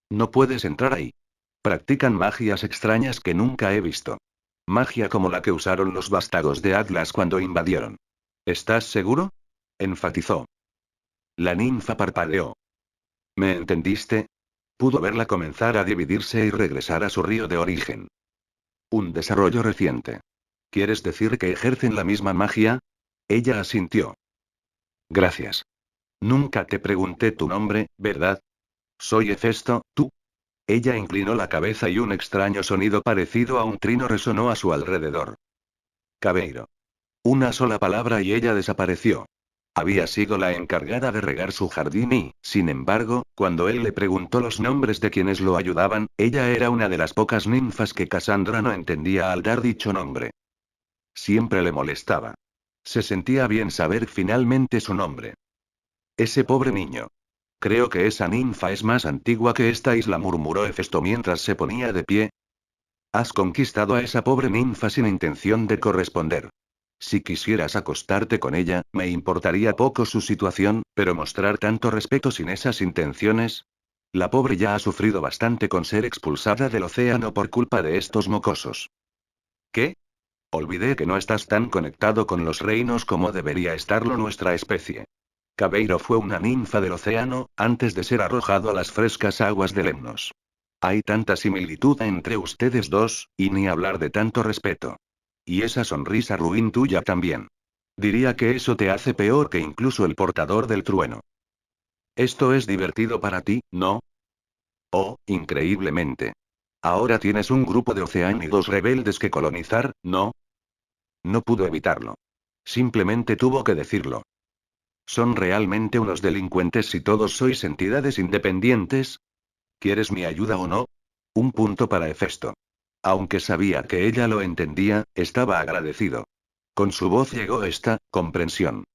No puedes entrar ahí. Practican magias extrañas que nunca he visto. Magia como la que usaron los vástagos de Atlas cuando invadieron. ¿Estás seguro? Enfatizó. La ninfa parpadeó. ¿Me entendiste? Pudo verla comenzar a dividirse y regresar a su río de origen. Un desarrollo reciente. ¿Quieres decir que ejercen la misma magia? Ella asintió. Gracias. Nunca te pregunté tu nombre, ¿verdad? Soy Hefesto, ¿tú? Ella inclinó la cabeza y un extraño sonido parecido a un trino resonó a su alrededor. Cabeiro. Una sola palabra y ella desapareció. Había sido la encargada de regar su jardín y, sin embargo, cuando él le preguntó los nombres de quienes lo ayudaban, ella era una de las pocas ninfas que Cassandra no entendía al dar dicho nombre. Siempre le molestaba. Se sentía bien saber finalmente su nombre. Ese pobre niño. Creo que esa ninfa es más antigua que esta isla, murmuró Hefesto mientras se ponía de pie. Has conquistado a esa pobre ninfa sin intención de corresponder. Si quisieras acostarte con ella, me importaría poco su situación, pero mostrar tanto respeto sin esas intenciones. La pobre ya ha sufrido bastante con ser expulsada del océano por culpa de estos mocosos. ¿Qué? Olvidé que no estás tan conectado con los reinos como debería estarlo nuestra especie. Cabeiro fue una ninfa del océano, antes de ser arrojado a las frescas aguas de Lemnos. Hay tanta similitud entre ustedes dos, y ni hablar de tanto respeto. Y esa sonrisa ruin tuya también. Diría que eso te hace peor que incluso el portador del trueno. Esto es divertido para ti, ¿no? Oh, increíblemente. Ahora tienes un grupo de oceánidos rebeldes que colonizar, ¿no? No pudo evitarlo. Simplemente tuvo que decirlo. ¿Son realmente unos delincuentes si todos sois entidades independientes? ¿Quieres mi ayuda o no? Un punto para Hefesto. Aunque sabía que ella lo entendía, estaba agradecido. Con su voz llegó esta comprensión.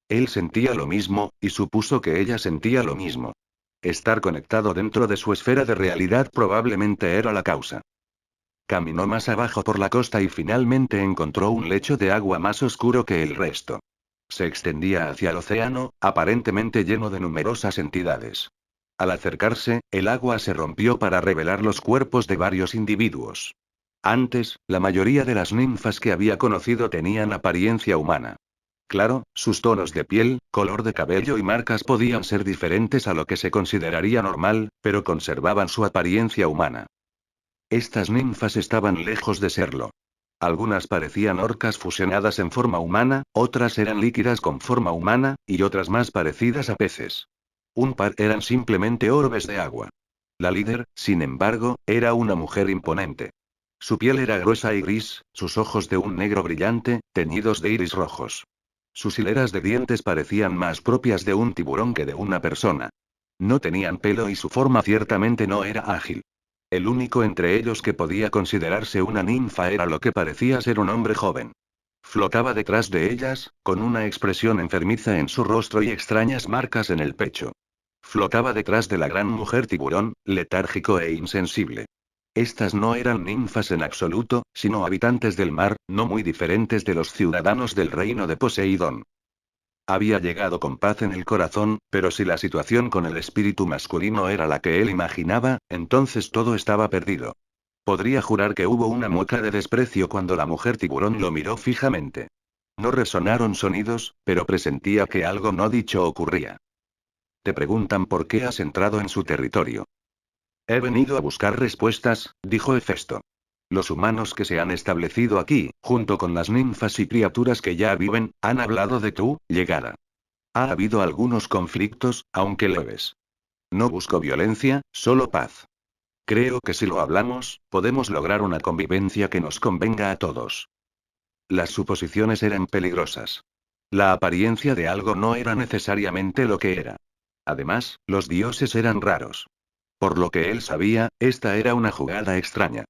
Él sentía lo mismo, y supuso que ella sentía lo mismo. Estar conectado dentro de su esfera de realidad probablemente era la causa. Caminó más abajo por la costa y finalmente encontró un lecho de agua más oscuro que el resto. Se extendía hacia el océano, aparentemente lleno de numerosas entidades. Al acercarse, el agua se rompió para revelar los cuerpos de varios individuos. Antes, la mayoría de las ninfas que había conocido tenían apariencia humana. Claro, sus tonos de piel, color de cabello y marcas podían ser diferentes a lo que se consideraría normal, pero conservaban su apariencia humana. Estas ninfas estaban lejos de serlo. Algunas parecían orcas fusionadas en forma humana, otras eran líquidas con forma humana, y otras más parecidas a peces. Un par eran simplemente orbes de agua. La líder, sin embargo, era una mujer imponente. Su piel era gruesa y gris, sus ojos de un negro brillante, teñidos de iris rojos. Sus hileras de dientes parecían más propias de un tiburón que de una persona. No tenían pelo y su forma ciertamente no era ágil. El único entre ellos que podía considerarse una ninfa era lo que parecía ser un hombre joven. Flotaba detrás de ellas, con una expresión enfermiza en su rostro y extrañas marcas en el pecho. Flotaba detrás de la gran mujer tiburón, letárgico e insensible. Estas no eran ninfas en absoluto, sino habitantes del mar, no muy diferentes de los ciudadanos del reino de Poseidón. Había llegado con paz en el corazón, pero si la situación con el espíritu masculino era la que él imaginaba, entonces todo estaba perdido. Podría jurar que hubo una mueca de desprecio cuando la mujer tiburón lo miró fijamente. No resonaron sonidos, pero presentía que algo no dicho ocurría. Te preguntan por qué has entrado en su territorio. He venido a buscar respuestas, dijo Hefesto. Los humanos que se han establecido aquí, junto con las ninfas y criaturas que ya viven, han hablado de tu llegada. Ha habido algunos conflictos, aunque leves. No busco violencia, solo paz. Creo que si lo hablamos, podemos lograr una convivencia que nos convenga a todos. Las suposiciones eran peligrosas. La apariencia de algo no era necesariamente lo que era. Además, los dioses eran raros. Por lo que él sabía, esta era una jugada extraña.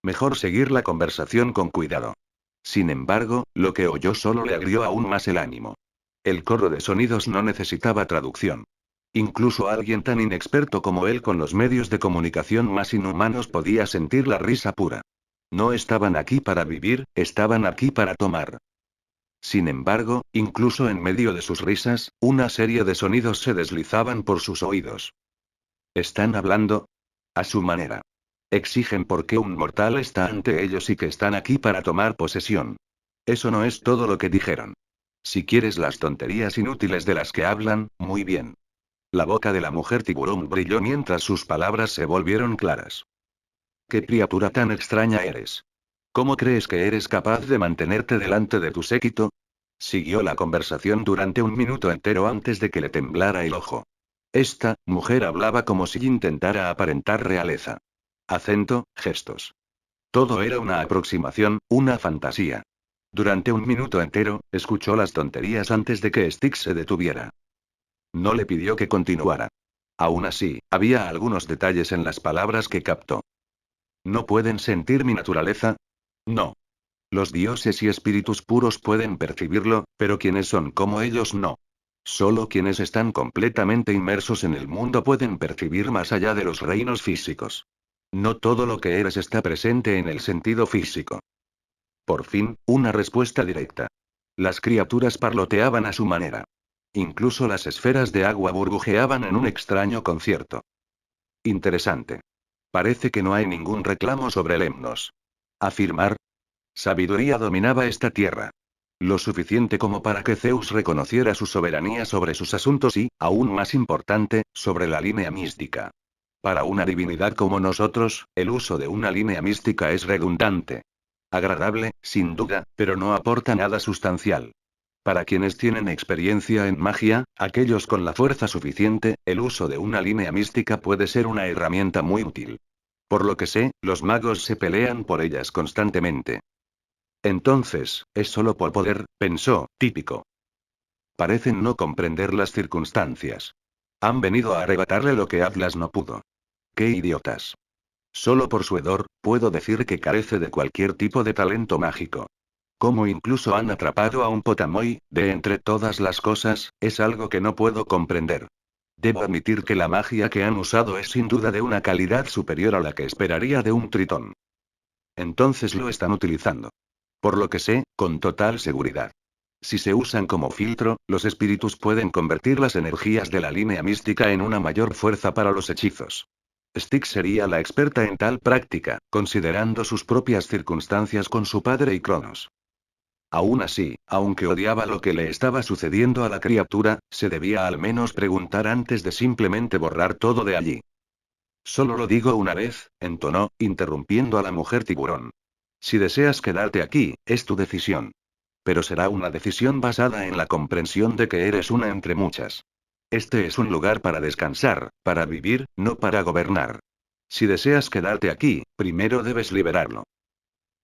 Mejor seguir la conversación con cuidado. Sin embargo, lo que oyó solo le agrió aún más el ánimo. El coro de sonidos no necesitaba traducción. Incluso alguien tan inexperto como él con los medios de comunicación más inhumanos podía sentir la risa pura. No estaban aquí para vivir, estaban aquí para tomar. Sin embargo, incluso en medio de sus risas, una serie de sonidos se deslizaban por sus oídos. ¿Están hablando? A su manera. Exigen porque un mortal está ante ellos y que están aquí para tomar posesión. Eso no es todo lo que dijeron. Si quieres las tonterías inútiles de las que hablan, muy bien. La boca de la mujer tiburón brilló mientras sus palabras se volvieron claras. ¿Qué criatura tan extraña eres? ¿Cómo crees que eres capaz de mantenerte delante de tu séquito? Siguió la conversación durante un minuto entero antes de que le temblara el ojo. Esta mujer hablaba como si intentara aparentar realeza. Acento, gestos. Todo era una aproximación, una fantasía. Durante un minuto entero, escuchó las tonterías antes de que Styx se detuviera. No le pidió que continuara. Aún así, había algunos detalles en las palabras que captó. ¿No pueden sentir mi naturaleza? No. Los dioses y espíritus puros pueden percibirlo, pero quienes son como ellos no. Solo quienes están completamente inmersos en el mundo pueden percibir más allá de los reinos físicos. No todo lo que eres está presente en el sentido físico. Por fin, una respuesta directa. Las criaturas parloteaban a su manera. Incluso las esferas de agua burbujeaban en un extraño concierto. Interesante. Parece que no hay ningún reclamo sobre Lemnos. Afirmar. Sabiduría dominaba esta tierra. Lo suficiente como para que Zeus reconociera su soberanía sobre sus asuntos y, aún más importante, sobre la línea mística. Para una divinidad como nosotros, el uso de una línea mística es redundante. Agradable, sin duda, pero no aporta nada sustancial. Para quienes tienen experiencia en magia, aquellos con la fuerza suficiente, el uso de una línea mística puede ser una herramienta muy útil. Por lo que sé, los magos se pelean por ellas constantemente. Entonces, es solo por poder, pensó, típico. Parecen no comprender las circunstancias. Han venido a arrebatarle lo que Atlas no pudo. ¡Qué idiotas! Solo por su hedor, puedo decir que carece de cualquier tipo de talento mágico. Como incluso han atrapado a un Potamoy, de entre todas las cosas, es algo que no puedo comprender. Debo admitir que la magia que han usado es sin duda de una calidad superior a la que esperaría de un tritón. Entonces lo están utilizando. Por lo que sé, con total seguridad. Si se usan como filtro, los espíritus pueden convertir las energías de la línea mística en una mayor fuerza para los hechizos. Styx sería la experta en tal práctica, considerando sus propias circunstancias con su padre y Cronos. Aún así, aunque odiaba lo que le estaba sucediendo a la criatura, se debía al menos preguntar antes de simplemente borrar todo de allí. Solo lo digo una vez, entonó, interrumpiendo a la mujer tiburón. Si deseas quedarte aquí, es tu decisión. Pero será una decisión basada en la comprensión de que eres una entre muchas. Este es un lugar para descansar, para vivir, no para gobernar. Si deseas quedarte aquí, primero debes liberarlo.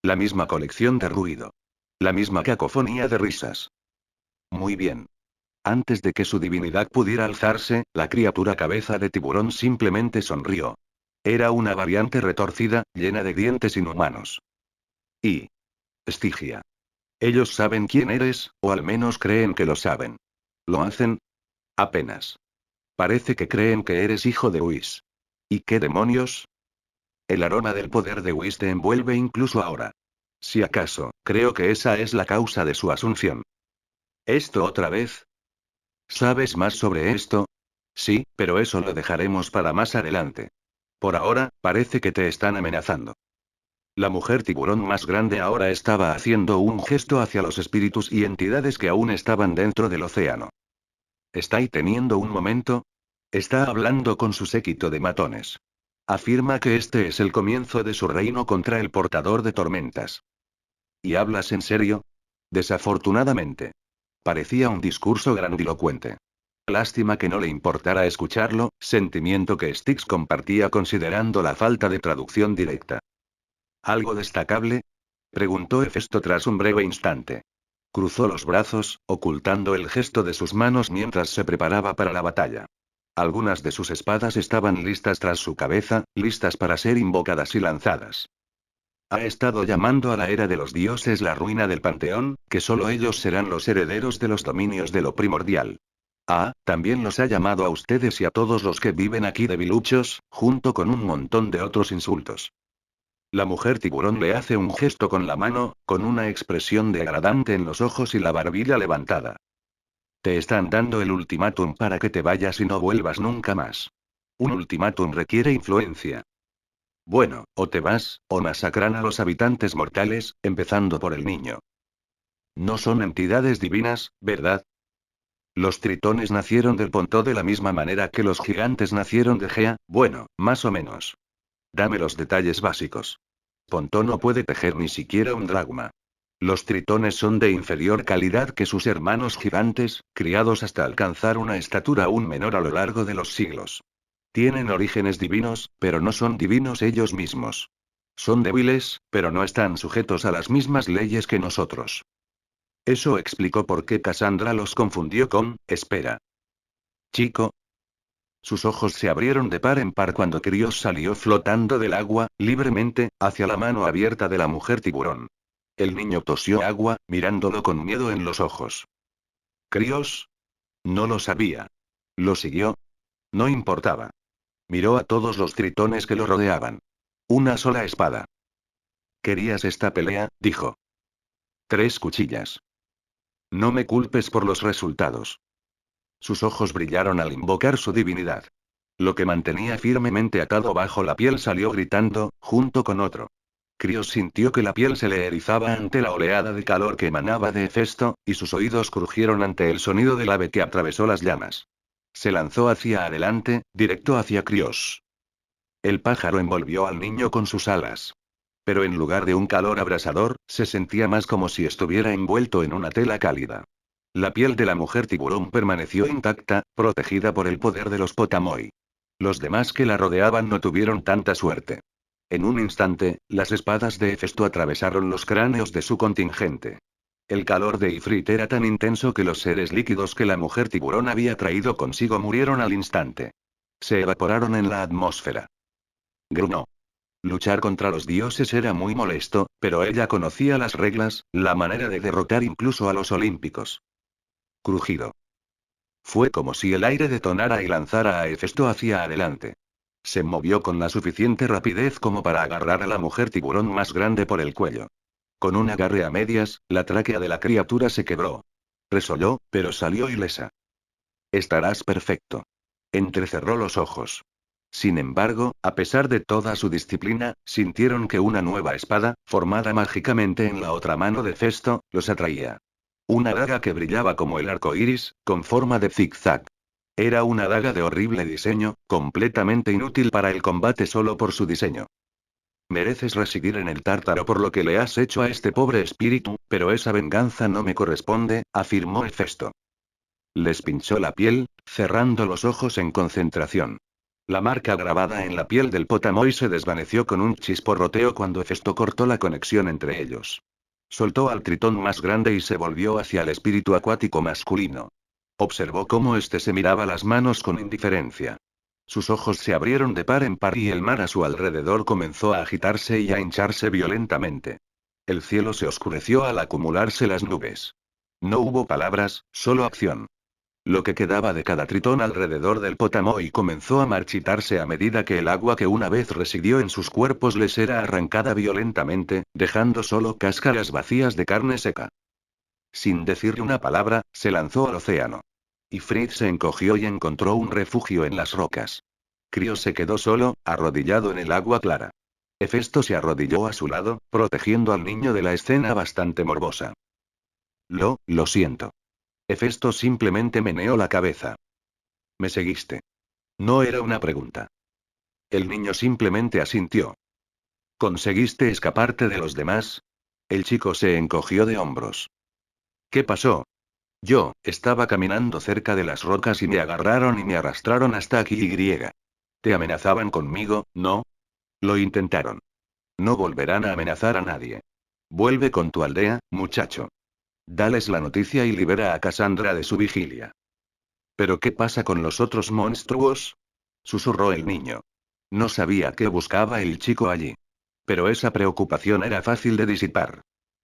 La misma colección de ruido. La misma cacofonía de risas. Muy bien. Antes de que su divinidad pudiera alzarse, la criatura cabeza de tiburón simplemente sonrió. Era una variante retorcida, llena de dientes inhumanos. Y... Estigia. Ellos saben quién eres, o al menos creen que lo saben. ¿Lo hacen? Apenas. Parece que creen que eres hijo de Whis. ¿Y qué demonios? El aroma del poder de Whis te envuelve incluso ahora. Si acaso, creo que esa es la causa de su asunción. ¿Esto otra vez? ¿Sabes más sobre esto? Sí, pero eso lo dejaremos para más adelante. Por ahora, parece que te están amenazando. La mujer tiburón más grande ahora estaba haciendo un gesto hacia los espíritus y entidades que aún estaban dentro del océano. ¿Está teniendo un momento? Está hablando con su séquito de matones. Afirma que este es el comienzo de su reino contra el portador de tormentas. ¿Y hablas en serio? Desafortunadamente. Parecía un discurso grandilocuente. Lástima que no le importara escucharlo, sentimiento que Styx compartía considerando la falta de traducción directa. ¿Algo destacable? Preguntó Hefesto tras un breve instante. Cruzó los brazos, ocultando el gesto de sus manos mientras se preparaba para la batalla. Algunas de sus espadas estaban listas tras su cabeza, listas para ser invocadas y lanzadas. Ha estado llamando a la era de los dioses la ruina del panteón, que solo ellos serán los herederos de los dominios de lo primordial. Ah, también los ha llamado a ustedes y a todos los que viven aquí debiluchos, junto con un montón de otros insultos. La mujer tiburón le hace un gesto con la mano, con una expresión degradante en los ojos y la barbilla levantada. Te están dando el ultimátum para que te vayas y no vuelvas nunca más. Un ultimátum requiere influencia. Bueno, o te vas, o masacran a los habitantes mortales, empezando por el niño. No son entidades divinas, ¿verdad? Los tritones nacieron del Pontó de la misma manera que los gigantes nacieron de Gea, bueno, más o menos. Dame los detalles básicos. Pontó no puede tejer ni siquiera un dragma. Los tritones son de inferior calidad que sus hermanos gigantes, criados hasta alcanzar una estatura aún menor a lo largo de los siglos. Tienen orígenes divinos, pero no son divinos ellos mismos. Son débiles, pero no están sujetos a las mismas leyes que nosotros. Eso explicó por qué Cassandra los confundió con, espera. Chico. Sus ojos se abrieron de par en par cuando Krios salió flotando del agua, libremente, hacia la mano abierta de la mujer tiburón. El niño tosió agua, mirándolo con miedo en los ojos. ¿Krios? No lo sabía. ¿Lo siguió? No importaba. Miró a todos los tritones que lo rodeaban. Una sola espada. ¿Querías esta pelea? Dijo. 3 cuchillas. No me culpes por los resultados. Sus ojos brillaron al invocar su divinidad. Lo que mantenía firmemente atado bajo la piel salió gritando, junto con otro. Crios sintió que la piel se le erizaba ante la oleada de calor que emanaba de Hefesto, y sus oídos crujieron ante el sonido del ave que atravesó las llamas. Se lanzó hacia adelante, directo hacia Crios. El pájaro envolvió al niño con sus alas. Pero en lugar de un calor abrasador, se sentía más como si estuviera envuelto en una tela cálida. La piel de la mujer tiburón permaneció intacta, protegida por el poder de los Potamoi. Los demás que la rodeaban no tuvieron tanta suerte. En un instante, las espadas de Hefesto atravesaron los cráneos de su contingente. El calor de Ifrit era tan intenso que los seres líquidos que la mujer tiburón había traído consigo murieron al instante. Se evaporaron en la atmósfera. Grunó. Luchar contra los dioses era muy molesto, pero ella conocía las reglas, la manera de derrotar incluso a los olímpicos. Crujido. Fue como si el aire detonara y lanzara a Hefesto hacia adelante. Se movió con la suficiente rapidez como para agarrar a la mujer tiburón más grande por el cuello. Con un agarre a medias, la tráquea de la criatura se quebró. Resolló, pero salió ilesa. Estarás perfecto. Entrecerró los ojos. Sin embargo, a pesar de toda su disciplina, sintieron que una nueva espada, formada mágicamente en la otra mano de Festo, los atraía. Una daga que brillaba como el arco iris, con forma de zigzag. Era una daga de horrible diseño, completamente inútil para el combate solo por su diseño. Mereces residir en el Tártaro por lo que le has hecho a este pobre espíritu, pero esa venganza no me corresponde, afirmó Hefesto. Les pinchó la piel, cerrando los ojos en concentración. La marca grabada en la piel del Potamoi se desvaneció con un chisporroteo cuando Hefesto cortó la conexión entre ellos. Soltó al tritón más grande y se volvió hacia el espíritu acuático masculino. Observó cómo éste se miraba las manos con indiferencia. Sus ojos se abrieron de par en par y el mar a su alrededor comenzó a agitarse y a hincharse violentamente. El cielo se oscureció al acumularse las nubes. No hubo palabras, solo acción. Lo que quedaba de cada tritón alrededor del Potamoi comenzó a marchitarse a medida que el agua que una vez residió en sus cuerpos les era arrancada violentamente, dejando solo cáscaras vacías de carne seca. Sin decirle una palabra, se lanzó al océano. Y Fritz se encogió y encontró un refugio en las rocas. Crio se quedó solo, arrodillado en el agua clara. Hefesto se arrodilló a su lado, protegiendo al niño de la escena bastante morbosa. Lo siento. Hefesto simplemente meneó la cabeza. ¿Me seguiste? No era una pregunta. El niño simplemente asintió. ¿Conseguiste escaparte de los demás? El chico se encogió de hombros. ¿Qué pasó? Yo, estaba caminando cerca de las rocas y me agarraron y me arrastraron hasta aquí y. ¿Te amenazaban conmigo, no? Lo intentaron. No volverán a amenazar a nadie. Vuelve con tu aldea, muchacho. Dales la noticia y libera a Cassandra de su vigilia. ¿Pero qué pasa con los otros monstruos? Susurró el niño. No sabía qué buscaba el chico allí. Pero esa preocupación era fácil de disipar.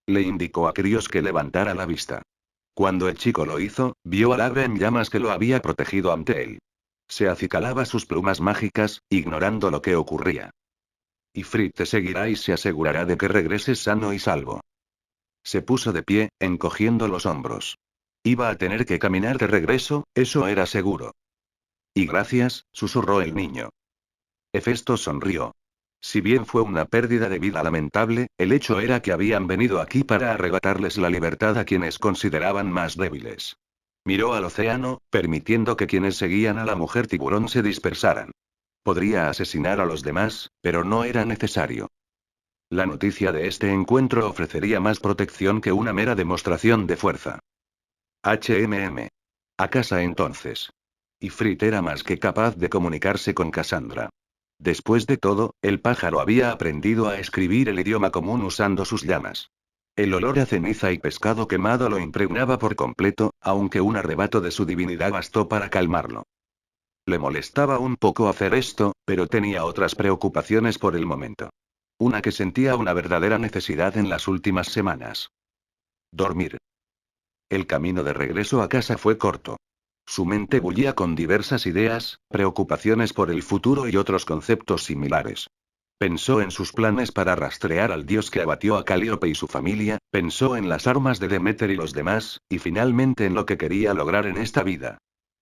Le indicó a Crios que levantara la vista. Cuando el chico lo hizo, vio al ave en llamas que lo había protegido ante él. Se acicalaba sus plumas mágicas, ignorando lo que ocurría. Ifrit te seguirá y se asegurará de que regreses sano y salvo. Se puso de pie, encogiendo los hombros. Iba a tener que caminar de regreso, eso era seguro. Y gracias, susurró el niño. Hefesto sonrió. Si bien fue una pérdida de vida lamentable, el hecho era que habían venido aquí para arrebatarles la libertad a quienes consideraban más débiles. Miró al océano, permitiendo que quienes seguían a la mujer tiburón se dispersaran. Podría asesinar a los demás, pero no era necesario. La noticia de este encuentro ofrecería más protección que una mera demostración de fuerza. A casa entonces. Ifrit era más que capaz de comunicarse con Cassandra. Después de todo, el pájaro había aprendido a escribir el idioma común usando sus llamas. El olor a ceniza y pescado quemado lo impregnaba por completo, aunque un arrebato de su divinidad bastó para calmarlo. Le molestaba un poco hacer esto, pero tenía otras preocupaciones por el momento. Una que sentía una verdadera necesidad en las últimas semanas. Dormir. El camino de regreso a casa fue corto. Su mente bullía con diversas ideas, preocupaciones por el futuro y otros conceptos similares. Pensó en sus planes para rastrear al dios que abatió a Calíope y su familia, pensó en las armas de Deméter y los demás, y finalmente en lo que quería lograr en esta vida.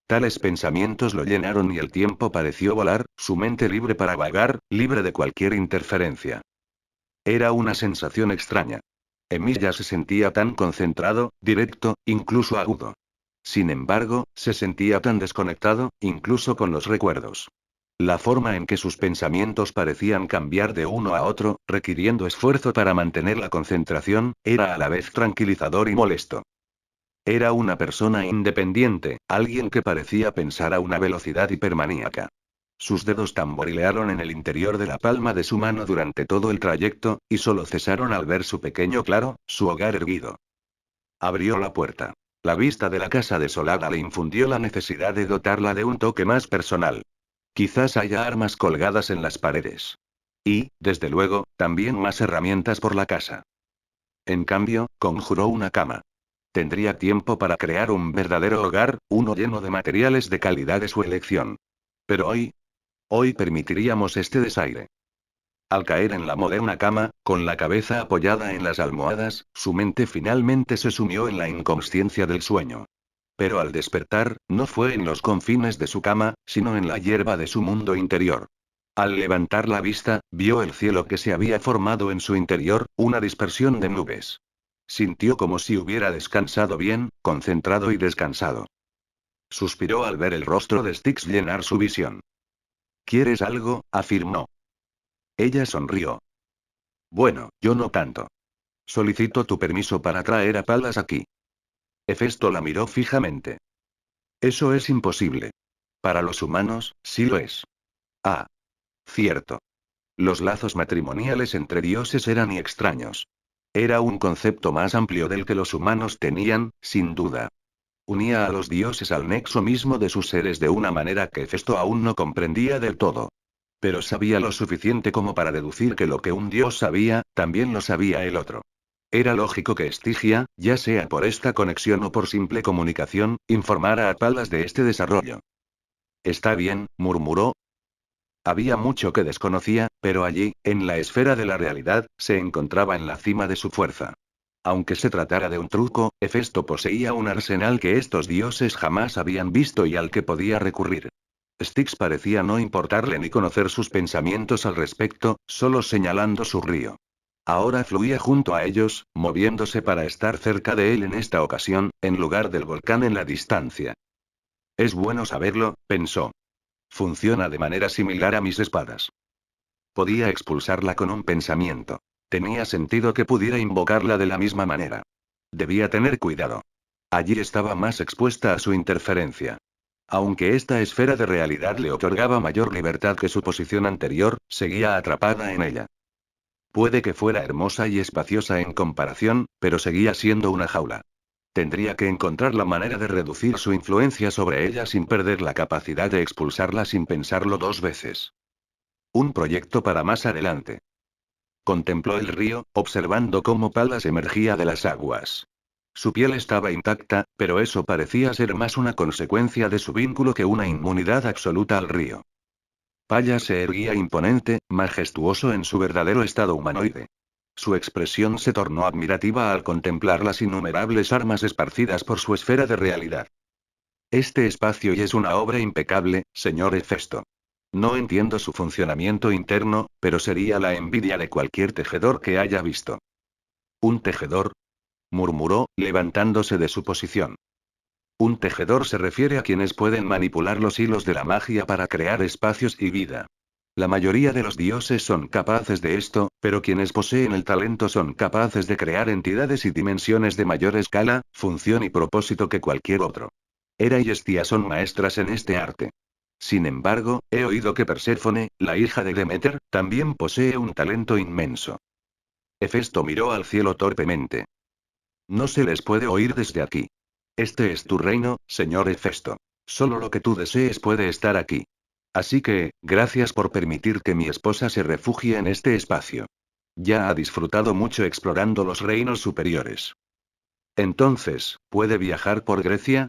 Tales pensamientos lo llenaron y el tiempo pareció volar, su mente libre para vagar, libre de cualquier interferencia. Era una sensación extraña. Emilia se sentía tan concentrado, directo, incluso agudo. Sin embargo, se sentía tan desconectado, incluso con los recuerdos. La forma en que sus pensamientos parecían cambiar de uno a otro, requiriendo esfuerzo para mantener la concentración, era a la vez tranquilizador y molesto. Era una persona independiente, alguien que parecía pensar a una velocidad hipermaníaca. Sus dedos tamborilearon en el interior de la palma de su mano durante todo el trayecto, y solo cesaron al ver su pequeño claro, su hogar erguido. Abrió la puerta. La vista de la casa desolada le infundió la necesidad de dotarla de un toque más personal. Quizás haya armas colgadas en las paredes. Y, desde luego, también más herramientas por la casa. En cambio, conjuró una cama. Tendría tiempo para crear un verdadero hogar, uno lleno de materiales de calidad de su elección. Pero hoy permitiríamos este desaire. Al caer en la moderna cama, con la cabeza apoyada en las almohadas, su mente finalmente se sumió en la inconsciencia del sueño. Pero al despertar, no fue en los confines de su cama, sino en la hierba de su mundo interior. Al levantar la vista, vio el cielo que se había formado en su interior, una dispersión de nubes. Sintió como si hubiera descansado bien, concentrado y descansado. Suspiró al ver el rostro de Styx llenar su visión. ¿Quieres algo?, afirmó. Ella sonrió. Bueno, yo no tanto. Solicito tu permiso para traer a Palas aquí. Hefesto la miró fijamente. Eso es imposible. Para los humanos, sí lo es. Ah. Cierto. Los lazos matrimoniales entre dioses eran y extraños. Era un concepto más amplio del que los humanos tenían, sin duda. Unía a los dioses al nexo mismo de sus seres de una manera que Hefesto aún no comprendía del todo. Pero sabía lo suficiente como para deducir que lo que un dios sabía, también lo sabía el otro. Era lógico que Estigia, ya sea por esta conexión o por simple comunicación, informara a Palas de este desarrollo. Está bien, murmuró. Había mucho que desconocía, pero allí, en la esfera de la realidad, se encontraba en la cima de su fuerza. Aunque se tratara de un truco, Hefesto poseía un arsenal que estos dioses jamás habían visto y al que podía recurrir. Styx parecía no importarle ni conocer sus pensamientos al respecto, solo señalando su río. Ahora fluía junto a ellos, moviéndose para estar cerca de él en esta ocasión, en lugar del volcán en la distancia. Es bueno saberlo, pensó. Funciona de manera similar a mis espadas. Podía expulsarla con un pensamiento. Tenía sentido que pudiera invocarla de la misma manera. Debía tener cuidado. Allí estaba más expuesta a su interferencia. Aunque esta esfera de realidad le otorgaba mayor libertad que su posición anterior, seguía atrapada en ella. Puede que fuera hermosa y espaciosa en comparación, pero seguía siendo una jaula. Tendría que encontrar la manera de reducir su influencia sobre ella sin perder la capacidad de expulsarla sin pensarlo dos veces. Un proyecto para más adelante. Contempló el río, observando cómo Palas emergía de las aguas. Su piel estaba intacta, pero eso parecía ser más una consecuencia de su vínculo que una inmunidad absoluta al río. Palas se erguía imponente, majestuoso en su verdadero estado humanoide. Su expresión se tornó admirativa al contemplar las innumerables armas esparcidas por su esfera de realidad. Este espacio y es una obra impecable, señor Hefesto. No entiendo su funcionamiento interno, pero sería la envidia de cualquier tejedor que haya visto. ¿Un tejedor?, murmuró, levantándose de su posición. Un tejedor se refiere a quienes pueden manipular los hilos de la magia para crear espacios y vida. La mayoría de los dioses son capaces de esto, pero quienes poseen el talento son capaces de crear entidades y dimensiones de mayor escala, función y propósito que cualquier otro. Hera y Hestia son maestras en este arte. Sin embargo, he oído que Perséfone, la hija de Demeter, también posee un talento inmenso. Hefesto miró al cielo torpemente. No se les puede oír desde aquí. Este es tu reino, señor Hefesto. Solo lo que tú desees puede estar aquí. Así que, gracias por permitir que mi esposa se refugie en este espacio. Ya ha disfrutado mucho explorando los reinos superiores. Entonces, ¿puede viajar por Grecia?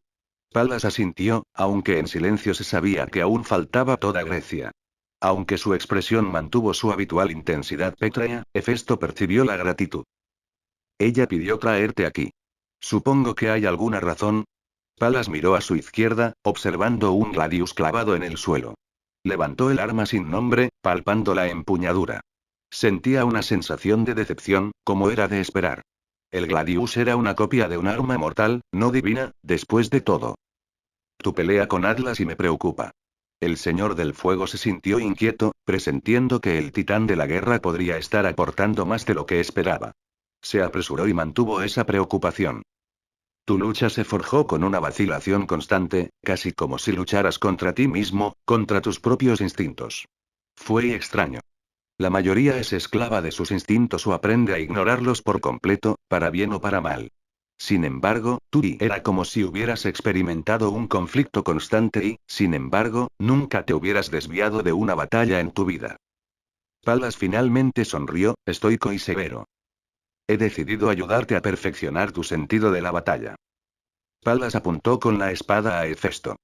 Palas asintió, aunque en silencio se sabía que aún faltaba toda Grecia. Aunque su expresión mantuvo su habitual intensidad pétrea, Hefesto percibió la gratitud. Ella pidió traerte aquí. Supongo que hay alguna razón. Palas miró a su izquierda, observando un gladius clavado en el suelo. Levantó el arma sin nombre, palpando la empuñadura. Sentía una sensación de decepción, como era de esperar. El Gladius era una copia de un arma mortal, no divina, después de todo. Tu pelea con Atlas y me preocupa. El Señor del Fuego se sintió inquieto, presintiendo que el titán de la guerra podría estar aportando más de lo que esperaba. Se apresuró y mantuvo esa preocupación. Tu lucha se forjó con una vacilación constante, casi como si lucharas contra ti mismo, contra tus propios instintos. Fue extraño. La mayoría es esclava de sus instintos o aprende a ignorarlos por completo, para bien o para mal. Sin embargo, Turi era como si hubieras experimentado un conflicto constante y, sin embargo, nunca te hubieras desviado de una batalla en tu vida. Palas finalmente sonrió, estoico y severo. He decidido ayudarte a perfeccionar tu sentido de la batalla. Palas apuntó con la espada a Hefesto.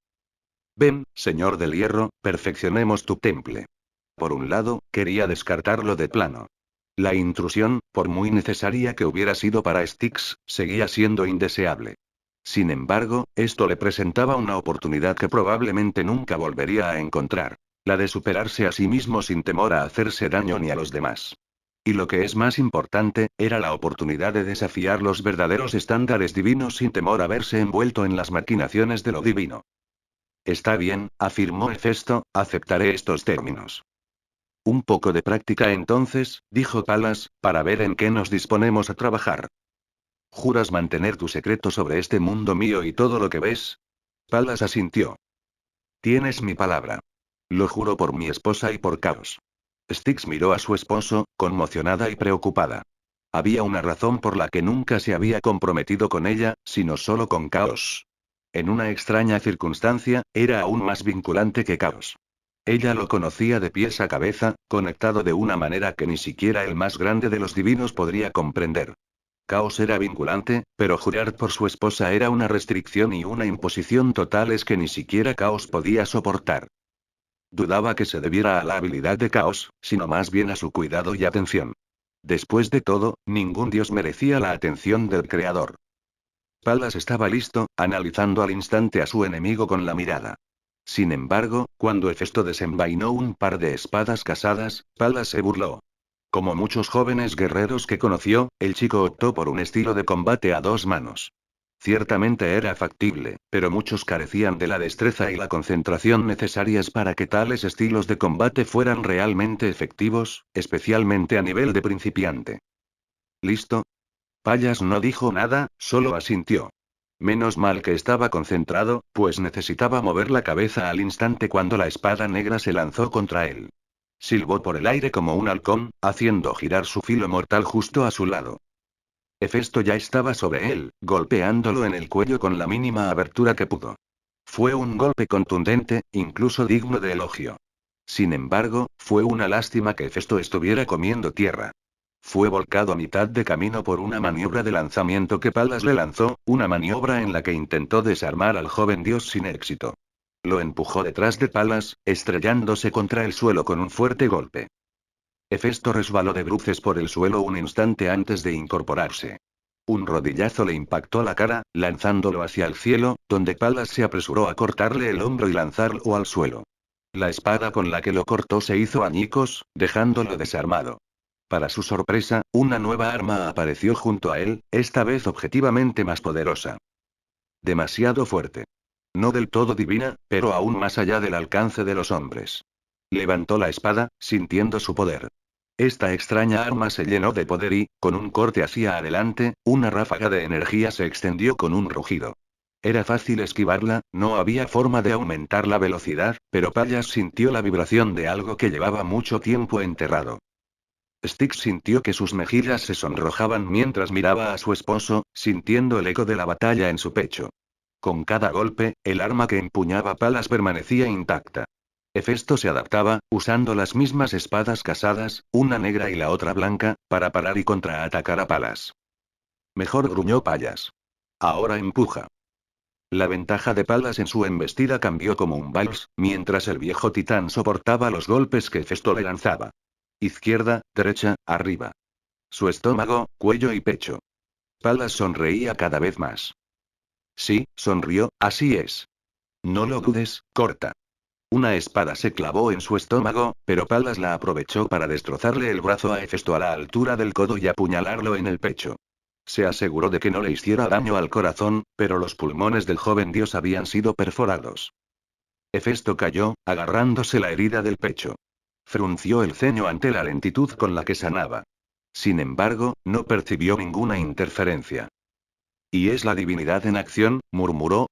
Ven, señor del hierro, perfeccionemos tu temple. Por un lado, quería descartarlo de plano. La intrusión, por muy necesaria que hubiera sido para Styx, seguía siendo indeseable. Sin embargo, esto le presentaba una oportunidad que probablemente nunca volvería a encontrar. La de superarse a sí mismo sin temor a hacerse daño ni a los demás. Y lo que es más importante, era la oportunidad de desafiar los verdaderos estándares divinos sin temor a verse envuelto en las maquinaciones de lo divino. Está bien, afirmó Hefesto, aceptaré estos términos. Un poco de práctica entonces, dijo Palas, para ver en qué nos disponemos a trabajar. ¿Juras mantener tu secreto sobre este mundo mío y todo lo que ves? Palas asintió. Tienes mi palabra. Lo juro por mi esposa y por Caos. Styx miró a su esposo, conmocionada y preocupada. Había una razón por la que nunca se había comprometido con ella, sino solo con Caos. En una extraña circunstancia, era aún más vinculante que Caos. Ella lo conocía de pies a cabeza, conectado de una manera que ni siquiera el más grande de los divinos podría comprender. Caos era vinculante, pero jurar por su esposa era una restricción y una imposición totales que ni siquiera Caos podía soportar. Dudaba que se debiera a la habilidad de Caos, sino más bien a su cuidado y atención. Después de todo, ningún dios merecía la atención del Creador. Palas estaba listo, analizando al instante a su enemigo con la mirada. Sin embargo, cuando Hefesto desenvainó un par de espadas casadas, Palas se burló. Como muchos jóvenes guerreros que conoció, el chico optó por un estilo de combate a dos manos. Ciertamente era factible, pero muchos carecían de la destreza y la concentración necesarias para que tales estilos de combate fueran realmente efectivos, especialmente a nivel de principiante. ¿Listo? Payas no dijo nada, solo asintió. Menos mal que estaba concentrado, pues necesitaba mover la cabeza al instante cuando la espada negra se lanzó contra él. Silbó por el aire como un halcón, haciendo girar su filo mortal justo a su lado. Hefesto ya estaba sobre él, golpeándolo en el cuello con la mínima abertura que pudo. Fue un golpe contundente, incluso digno de elogio. Sin embargo, fue una lástima que Hefesto estuviera comiendo tierra. Fue volcado a mitad de camino por una maniobra de lanzamiento que Palas le lanzó, una maniobra en la que intentó desarmar al joven dios sin éxito. Lo empujó detrás de Palas, estrellándose contra el suelo con un fuerte golpe. Hefesto resbaló de bruces por el suelo un instante antes de incorporarse. Un rodillazo le impactó la cara, lanzándolo hacia el cielo, donde Palas se apresuró a cortarle el hombro y lanzarlo al suelo. La espada con la que lo cortó se hizo añicos, dejándolo desarmado. Para su sorpresa, una nueva arma apareció junto a él, esta vez objetivamente más poderosa. Demasiado fuerte. No del todo divina, pero aún más allá del alcance de los hombres. Levantó la espada, sintiendo su poder. Esta extraña arma se llenó de poder y, con un corte hacia adelante, una ráfaga de energía se extendió con un rugido. Era fácil esquivarla, no había forma de aumentar la velocidad, pero Payas sintió la vibración de algo que llevaba mucho tiempo enterrado. Styx sintió que sus mejillas se sonrojaban mientras miraba a su esposo, sintiendo el eco de la batalla en su pecho. Con cada golpe, el arma que empuñaba Palas permanecía intacta. Hefesto se adaptaba, usando las mismas espadas casadas, una negra y la otra blanca, para parar y contraatacar a Palas. Mejor, gruñó Payas. Ahora empuja. La ventaja de Palas en su embestida cambió como un vals, mientras el viejo titán soportaba los golpes que Hefesto le lanzaba. Izquierda, derecha, arriba. Su estómago, cuello y pecho. Palas sonreía cada vez más. Sí, sonrió, así es. No lo dudes, corta. Una espada se clavó en su estómago, pero Palas la aprovechó para destrozarle el brazo a Hefesto a la altura del codo y apuñalarlo en el pecho. Se aseguró de que no le hiciera daño al corazón, pero los pulmones del joven dios habían sido perforados. Hefesto cayó, agarrándose la herida del pecho. Frunció el ceño ante la lentitud con la que sanaba. Sin embargo, no percibió ninguna interferencia. ¿Y es la divinidad en acción?, murmuró.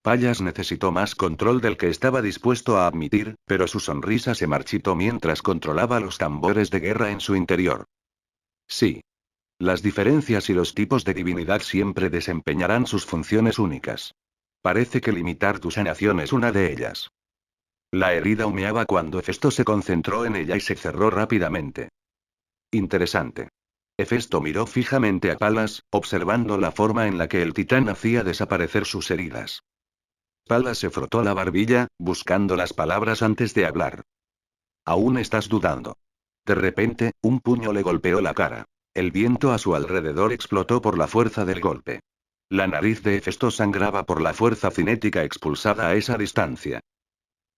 Pallas necesitó más control del que estaba dispuesto a admitir, pero su sonrisa se marchitó mientras controlaba los tambores de guerra en su interior. Sí. Las diferencias y los tipos de divinidad siempre desempeñarán sus funciones únicas. Parece que limitar tu sanación es una de ellas. La herida humeaba cuando Hefesto se concentró en ella y se cerró rápidamente. Interesante. Hefesto miró fijamente a Palas, observando la forma en la que el titán hacía desaparecer sus heridas. Palas se frotó la barbilla, buscando las palabras antes de hablar. Aún estás dudando. De repente, un puño le golpeó la cara. El viento a su alrededor explotó por la fuerza del golpe. La nariz de Hefesto sangraba por la fuerza cinética expulsada a esa distancia.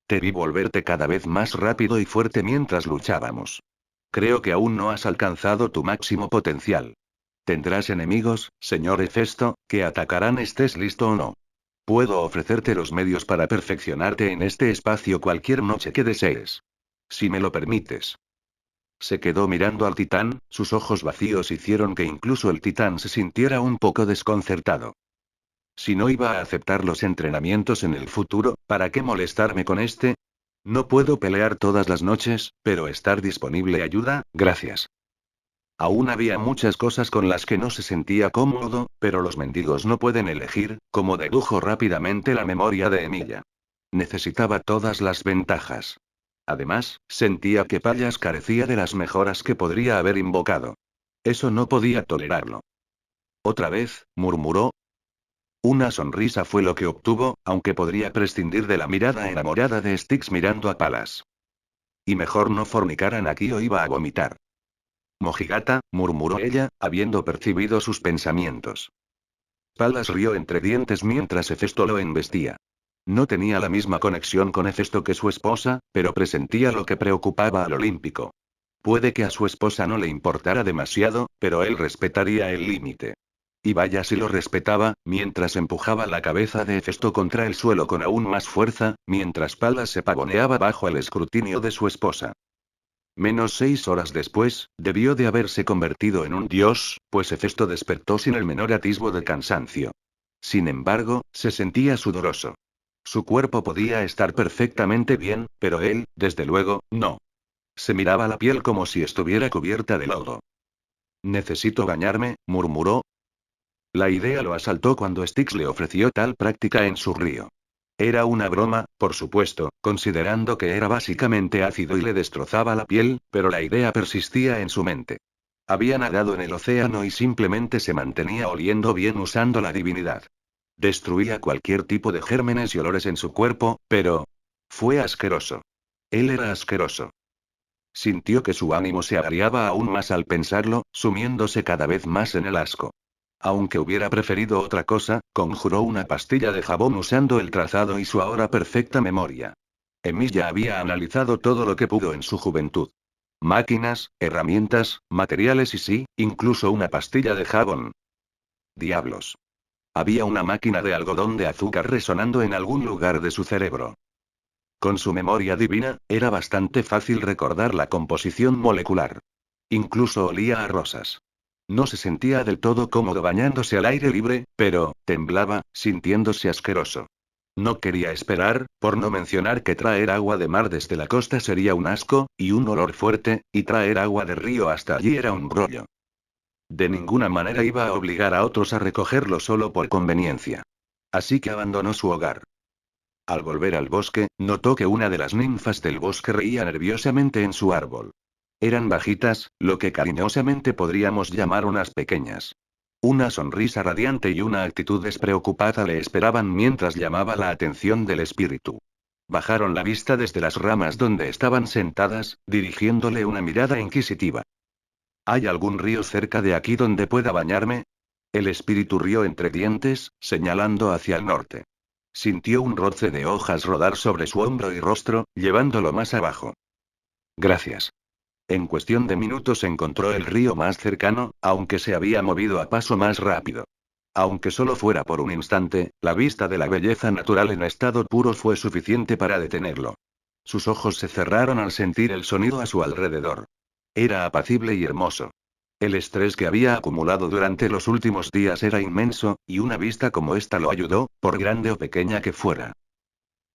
Te vi volverte cada vez más rápido y fuerte mientras luchábamos. Creo que aún no has alcanzado tu máximo potencial. Tendrás enemigos, señor Hefesto, que atacarán estés listo o no. Puedo ofrecerte los medios para perfeccionarte en este espacio cualquier noche que desees. Si me lo permites. Se quedó mirando al titán, sus ojos vacíos hicieron que incluso el titán se sintiera un poco desconcertado. Si no iba a aceptar los entrenamientos en el futuro, ¿para qué molestarme con este? No puedo pelear todas las noches, pero estar disponible ayuda, gracias. Aún había muchas cosas con las que no se sentía cómodo, pero los mendigos no pueden elegir, como dedujo rápidamente la memoria de Emilia. Necesitaba todas las ventajas. Además, sentía que Pallas carecía de las mejoras que podría haber invocado. Eso no podía tolerarlo. Otra vez, murmuró. Una sonrisa fue lo que obtuvo, aunque podría prescindir de la mirada enamorada de Styx mirando a Palas. Y mejor no fornicaran aquí o iba a vomitar. Mojigata, murmuró ella, habiendo percibido sus pensamientos. Palas rió entre dientes mientras Hefesto lo embestía. No tenía la misma conexión con Hefesto que su esposa, pero presentía lo que preocupaba al olímpico. Puede que a su esposa no le importara demasiado, pero él respetaría el límite. Y vaya si lo respetaba, mientras empujaba la cabeza de Hefesto contra el suelo con aún más fuerza, mientras Palas se pavoneaba bajo el escrutinio de su esposa. Menos 6 horas después, debió de haberse convertido en un dios, pues Hefesto despertó sin el menor atisbo de cansancio. Sin embargo, se sentía sudoroso. Su cuerpo podía estar perfectamente bien, pero él, desde luego, no. Se miraba la piel como si estuviera cubierta de lodo. Necesito bañarme, murmuró. La idea lo asaltó cuando Styx le ofreció tal práctica en su río. Era una broma, por supuesto, considerando que era básicamente ácido y le destrozaba la piel, pero la idea persistía en su mente. Había nadado en el océano y simplemente se mantenía oliendo bien usando la divinidad. Destruía cualquier tipo de gérmenes y olores en su cuerpo, pero... fue asqueroso. Él era asqueroso. Sintió que su ánimo se agriaba aún más al pensarlo, sumiéndose cada vez más en el asco. Aunque hubiera preferido otra cosa, conjuró una pastilla de jabón usando el trazado y su ahora perfecta memoria. Emilia había analizado todo lo que pudo en su juventud. Máquinas, herramientas, materiales y sí, incluso una pastilla de jabón. Diablos. Había una máquina de algodón de azúcar resonando en algún lugar de su cerebro. Con su memoria divina, era bastante fácil recordar la composición molecular. Incluso olía a rosas. No se sentía del todo cómodo bañándose al aire libre, pero, temblaba, sintiéndose asqueroso. No quería esperar, por no mencionar que traer agua de mar desde la costa sería un asco, y un olor fuerte, y traer agua de río hasta allí era un rollo. De ninguna manera iba a obligar a otros a recogerlo solo por conveniencia. Así que abandonó su hogar. Al volver al bosque, notó que una de las ninfas del bosque reía nerviosamente en su árbol. Eran bajitas, lo que cariñosamente podríamos llamar unas pequeñas. Una sonrisa radiante y una actitud despreocupada le esperaban mientras llamaba la atención del espíritu. Bajaron la vista desde las ramas donde estaban sentadas, dirigiéndole una mirada inquisitiva. ¿Hay algún río cerca de aquí donde pueda bañarme? El espíritu rió entre dientes, señalando hacia el norte. Sintió un roce de hojas rodar sobre su hombro y rostro, llevándolo más abajo. Gracias. En cuestión de minutos encontró el río más cercano, aunque se había movido a paso más rápido. Aunque solo fuera por un instante, la vista de la belleza natural en estado puro fue suficiente para detenerlo. Sus ojos se cerraron al sentir el sonido a su alrededor. Era apacible y hermoso. El estrés que había acumulado durante los últimos días era inmenso, y una vista como esta lo ayudó, por grande o pequeña que fuera.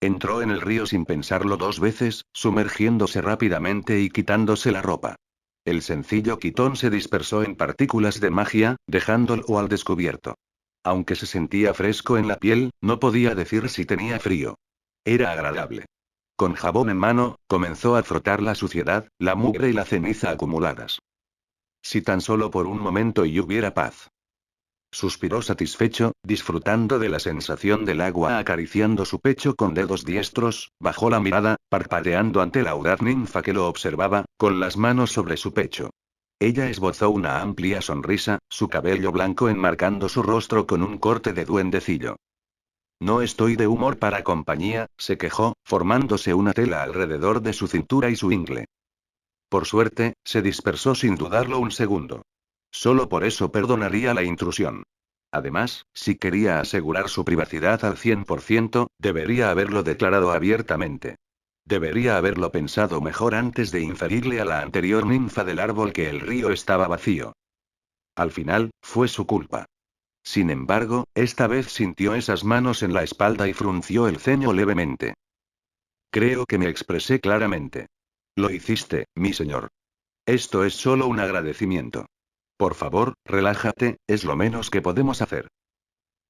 Entró en el río sin pensarlo dos veces, sumergiéndose rápidamente y quitándose la ropa. El sencillo quitón se dispersó en partículas de magia, dejándolo al descubierto. Aunque se sentía fresco en la piel, no podía decir si tenía frío. Era agradable. Con jabón en mano, comenzó a frotar la suciedad, la mugre y la ceniza acumuladas. Si tan solo por un momento y hubiera paz. Suspiró satisfecho, disfrutando de la sensación del agua acariciando su pecho con dedos diestros, bajó la mirada, parpadeando ante la audaz ninfa que lo observaba, con las manos sobre su pecho. Ella esbozó una amplia sonrisa, su cabello blanco enmarcando su rostro con un corte de duendecillo. No estoy de humor para compañía, se quejó, formándose una tela alrededor de su cintura y su ingle. Por suerte, se dispersó sin dudarlo un segundo. Solo por eso perdonaría la intrusión. Además, si quería asegurar su privacidad al 100%, debería haberlo declarado abiertamente. Debería haberlo pensado mejor antes de inferirle a la anterior ninfa del árbol que el río estaba vacío. Al final, fue su culpa. Sin embargo, esta vez sintió esas manos en la espalda y frunció el ceño levemente. Creo que me expresé claramente. Lo hiciste, mi señor. Esto es solo un agradecimiento. Por favor, relájate, es lo menos que podemos hacer.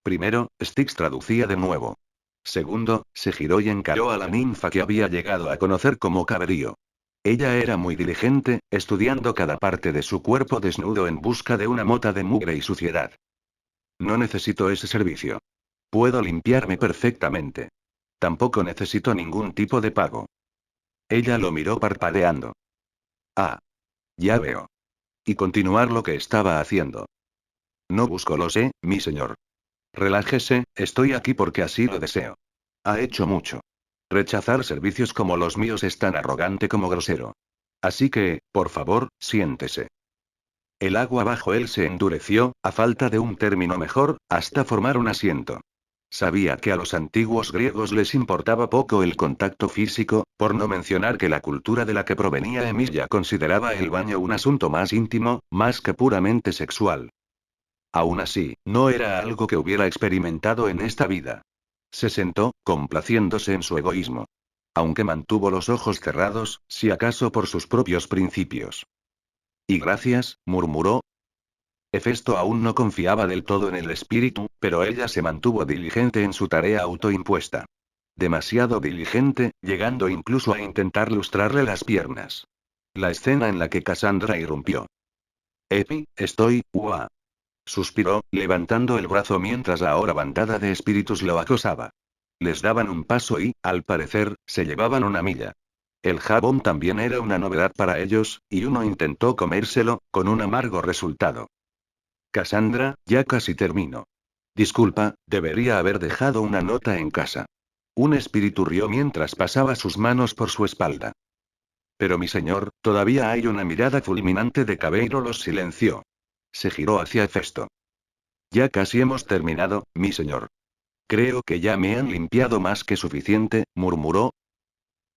Primero, Styx traducía de nuevo. Segundo, se giró y encaró a la ninfa que había llegado a conocer como Caberío. Ella era muy diligente, estudiando cada parte de su cuerpo desnudo en busca de una mota de mugre y suciedad. No necesito ese servicio. Puedo limpiarme perfectamente. Tampoco necesito ningún tipo de pago. Ella lo miró parpadeando. Ah. Ya veo. Y continuar lo que estaba haciendo. No busco lo sé, mi señor. Relájese, estoy aquí porque así lo deseo. Ha hecho mucho. Rechazar servicios como los míos es tan arrogante como grosero. Así que, por favor, siéntese. El agua bajo él se endureció, a falta de un término mejor, hasta formar un asiento. Sabía que a los antiguos griegos les importaba poco el contacto físico, por no mencionar que la cultura de la que provenía Emilia consideraba el baño un asunto más íntimo, más que puramente sexual. Aún así, no era algo que hubiera experimentado en esta vida. Se sentó, complaciéndose en su egoísmo. Aunque mantuvo los ojos cerrados, si acaso por sus propios principios. Y gracias, murmuró. Hefesto aún no confiaba del todo en el espíritu, pero ella se mantuvo diligente en su tarea autoimpuesta. Demasiado diligente, llegando incluso a intentar lustrarle las piernas. La escena en la que Cassandra irrumpió. Epi, estoy, ua. Suspiró, levantando el brazo mientras la ahora bandada de espíritus lo acosaba. Les daban un paso y, al parecer, se llevaban una milla. El jabón también era una novedad para ellos, y uno intentó comérselo, con un amargo resultado. Cassandra, ya casi termino. Disculpa, debería haber dejado una nota en casa. Un espíritu rió mientras pasaba sus manos por su espalda. Pero mi señor, todavía hay una mirada fulminante de Cabeiro los silenció. Se giró hacia Hefesto. Ya casi hemos terminado, mi señor. Creo que ya me han limpiado más que suficiente, murmuró.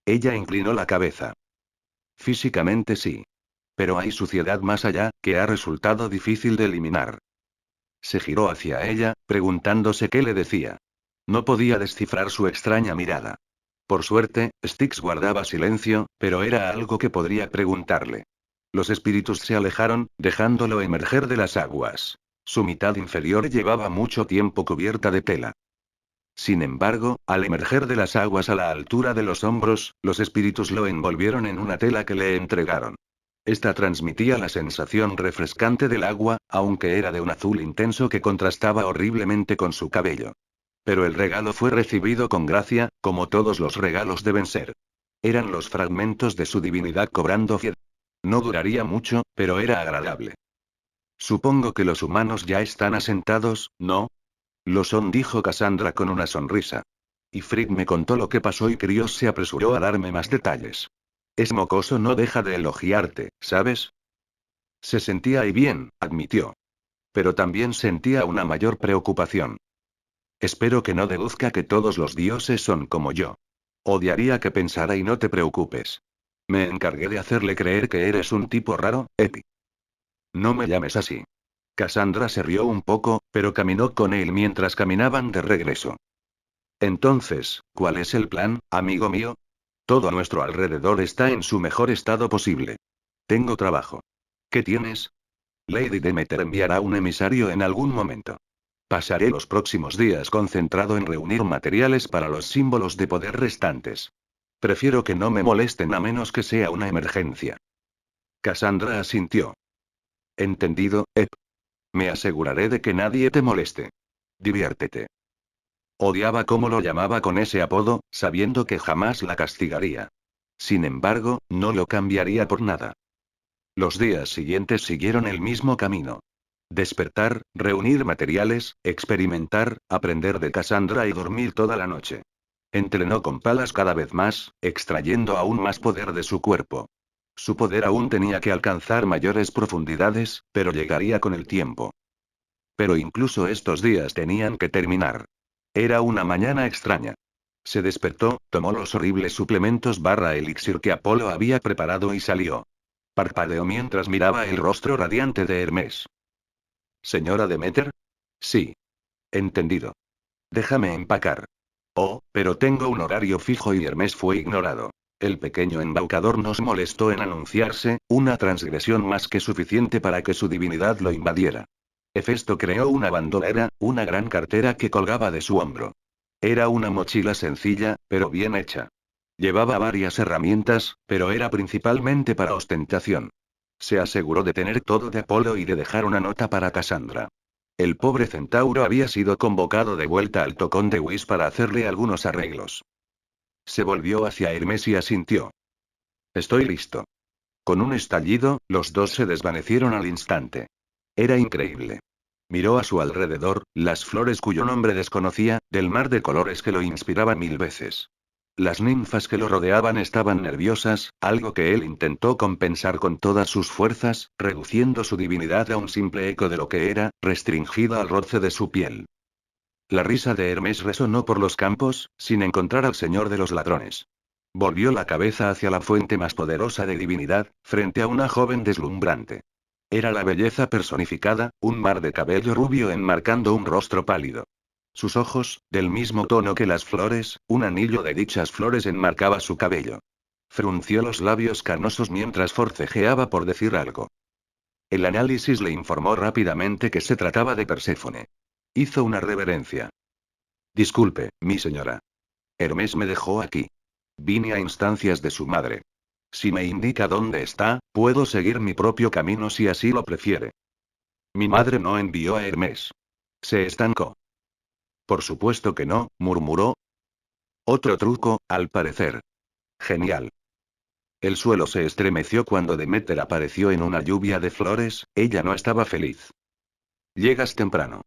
Ella inclinó la cabeza. Físicamente sí. Pero hay suciedad más allá, que ha resultado difícil de eliminar. Se giró hacia ella, preguntándose qué le decía. No podía descifrar su extraña mirada. Por suerte, Styx guardaba silencio, pero era algo que podría preguntarle. Los espíritus se alejaron, dejándolo emerger de las aguas. Su mitad inferior llevaba mucho tiempo cubierta de tela. Sin embargo, al emerger de las aguas a la altura de los hombros, los espíritus lo envolvieron en una tela que le entregaron. Esta transmitía la sensación refrescante del agua, aunque era de un azul intenso que contrastaba horriblemente con su cabello. Pero el regalo fue recibido con gracia, como todos los regalos deben ser. Eran los fragmentos de su divinidad cobrando fidelidad. No duraría mucho, pero era agradable. Supongo que los humanos ya están asentados, ¿no? Lo son, dijo Cassandra con una sonrisa. Y Frigg me contó lo que pasó y Krios se apresuró a darme más detalles. Es mocoso, no deja de elogiarte, ¿sabes? Se sentía ahí bien, admitió. Pero también sentía una mayor preocupación. Espero que no deduzca que todos los dioses son como yo. Odiaría que pensara y no te preocupes. Me encargué de hacerle creer que eres un tipo raro, Epi. No me llames así. Cassandra se rió un poco, pero caminó con él mientras caminaban de regreso. Entonces, ¿cuál es el plan, amigo mío? Todo a nuestro alrededor está en su mejor estado posible. Tengo trabajo. ¿Qué tienes? Lady Demeter enviará un emisario en algún momento. Pasaré los próximos días concentrado en reunir materiales para los símbolos de poder restantes. Prefiero que no me molesten a menos que sea una emergencia. Cassandra asintió. Entendido, Ep. Me aseguraré de que nadie te moleste. Diviértete. Odiaba cómo lo llamaba con ese apodo, sabiendo que jamás la castigaría. Sin embargo, no lo cambiaría por nada. Los días siguientes siguieron el mismo camino. Despertar, reunir materiales, experimentar, aprender de Cassandra y dormir toda la noche. Entrenó con palas cada vez más, extrayendo aún más poder de su cuerpo. Su poder aún tenía que alcanzar mayores profundidades, pero llegaría con el tiempo. Pero incluso estos días tenían que terminar. Era una mañana extraña. Se despertó, tomó los horribles suplementos barra elixir que Apolo había preparado y salió. Parpadeó mientras miraba el rostro radiante de Hermes. ¿Señora Demeter? Sí. Entendido. Déjame empacar. Oh, pero tengo un horario fijo y Hermes fue ignorado. El pequeño embaucador nos molestó en anunciarse, una transgresión más que suficiente para que su divinidad lo invadiera. Hefesto creó una bandolera, una gran cartera que colgaba de su hombro. Era una mochila sencilla, pero bien hecha. Llevaba varias herramientas, pero era principalmente para ostentación. Se aseguró de tener todo de Apolo y de dejar una nota para Cassandra. El pobre centauro había sido convocado de vuelta al tocón de Whis para hacerle algunos arreglos. Se volvió hacia Hermes y asintió. Estoy listo. Con un estallido, los dos se desvanecieron al instante. Era increíble. Miró a su alrededor, las flores cuyo nombre desconocía, del mar de colores que lo inspiraba 1000 veces. Las ninfas que lo rodeaban estaban nerviosas, algo que él intentó compensar con todas sus fuerzas, reduciendo su divinidad a un simple eco de lo que era, restringida al roce de su piel. La risa de Hermes resonó por los campos, sin encontrar al señor de los ladrones. Volvió la cabeza hacia la fuente más poderosa de divinidad, frente a una joven deslumbrante. Era la belleza personificada, un mar de cabello rubio enmarcando un rostro pálido. Sus ojos, del mismo tono que las flores, un anillo de dichas flores enmarcaba su cabello. Frunció los labios carnosos mientras forcejeaba por decir algo. El análisis le informó rápidamente que se trataba de Perséfone. Hizo una reverencia. Disculpe, mi señora. Hermes me dejó aquí. Vine a instancias de su madre. Si me indica dónde está, puedo seguir mi propio camino si así lo prefiere. Mi madre no envió a Hermes. Se estancó. Por supuesto que no, murmuró. Otro truco, al parecer. Genial. El suelo se estremeció cuando Demeter apareció en una lluvia de flores, ella no estaba feliz. Llegas temprano.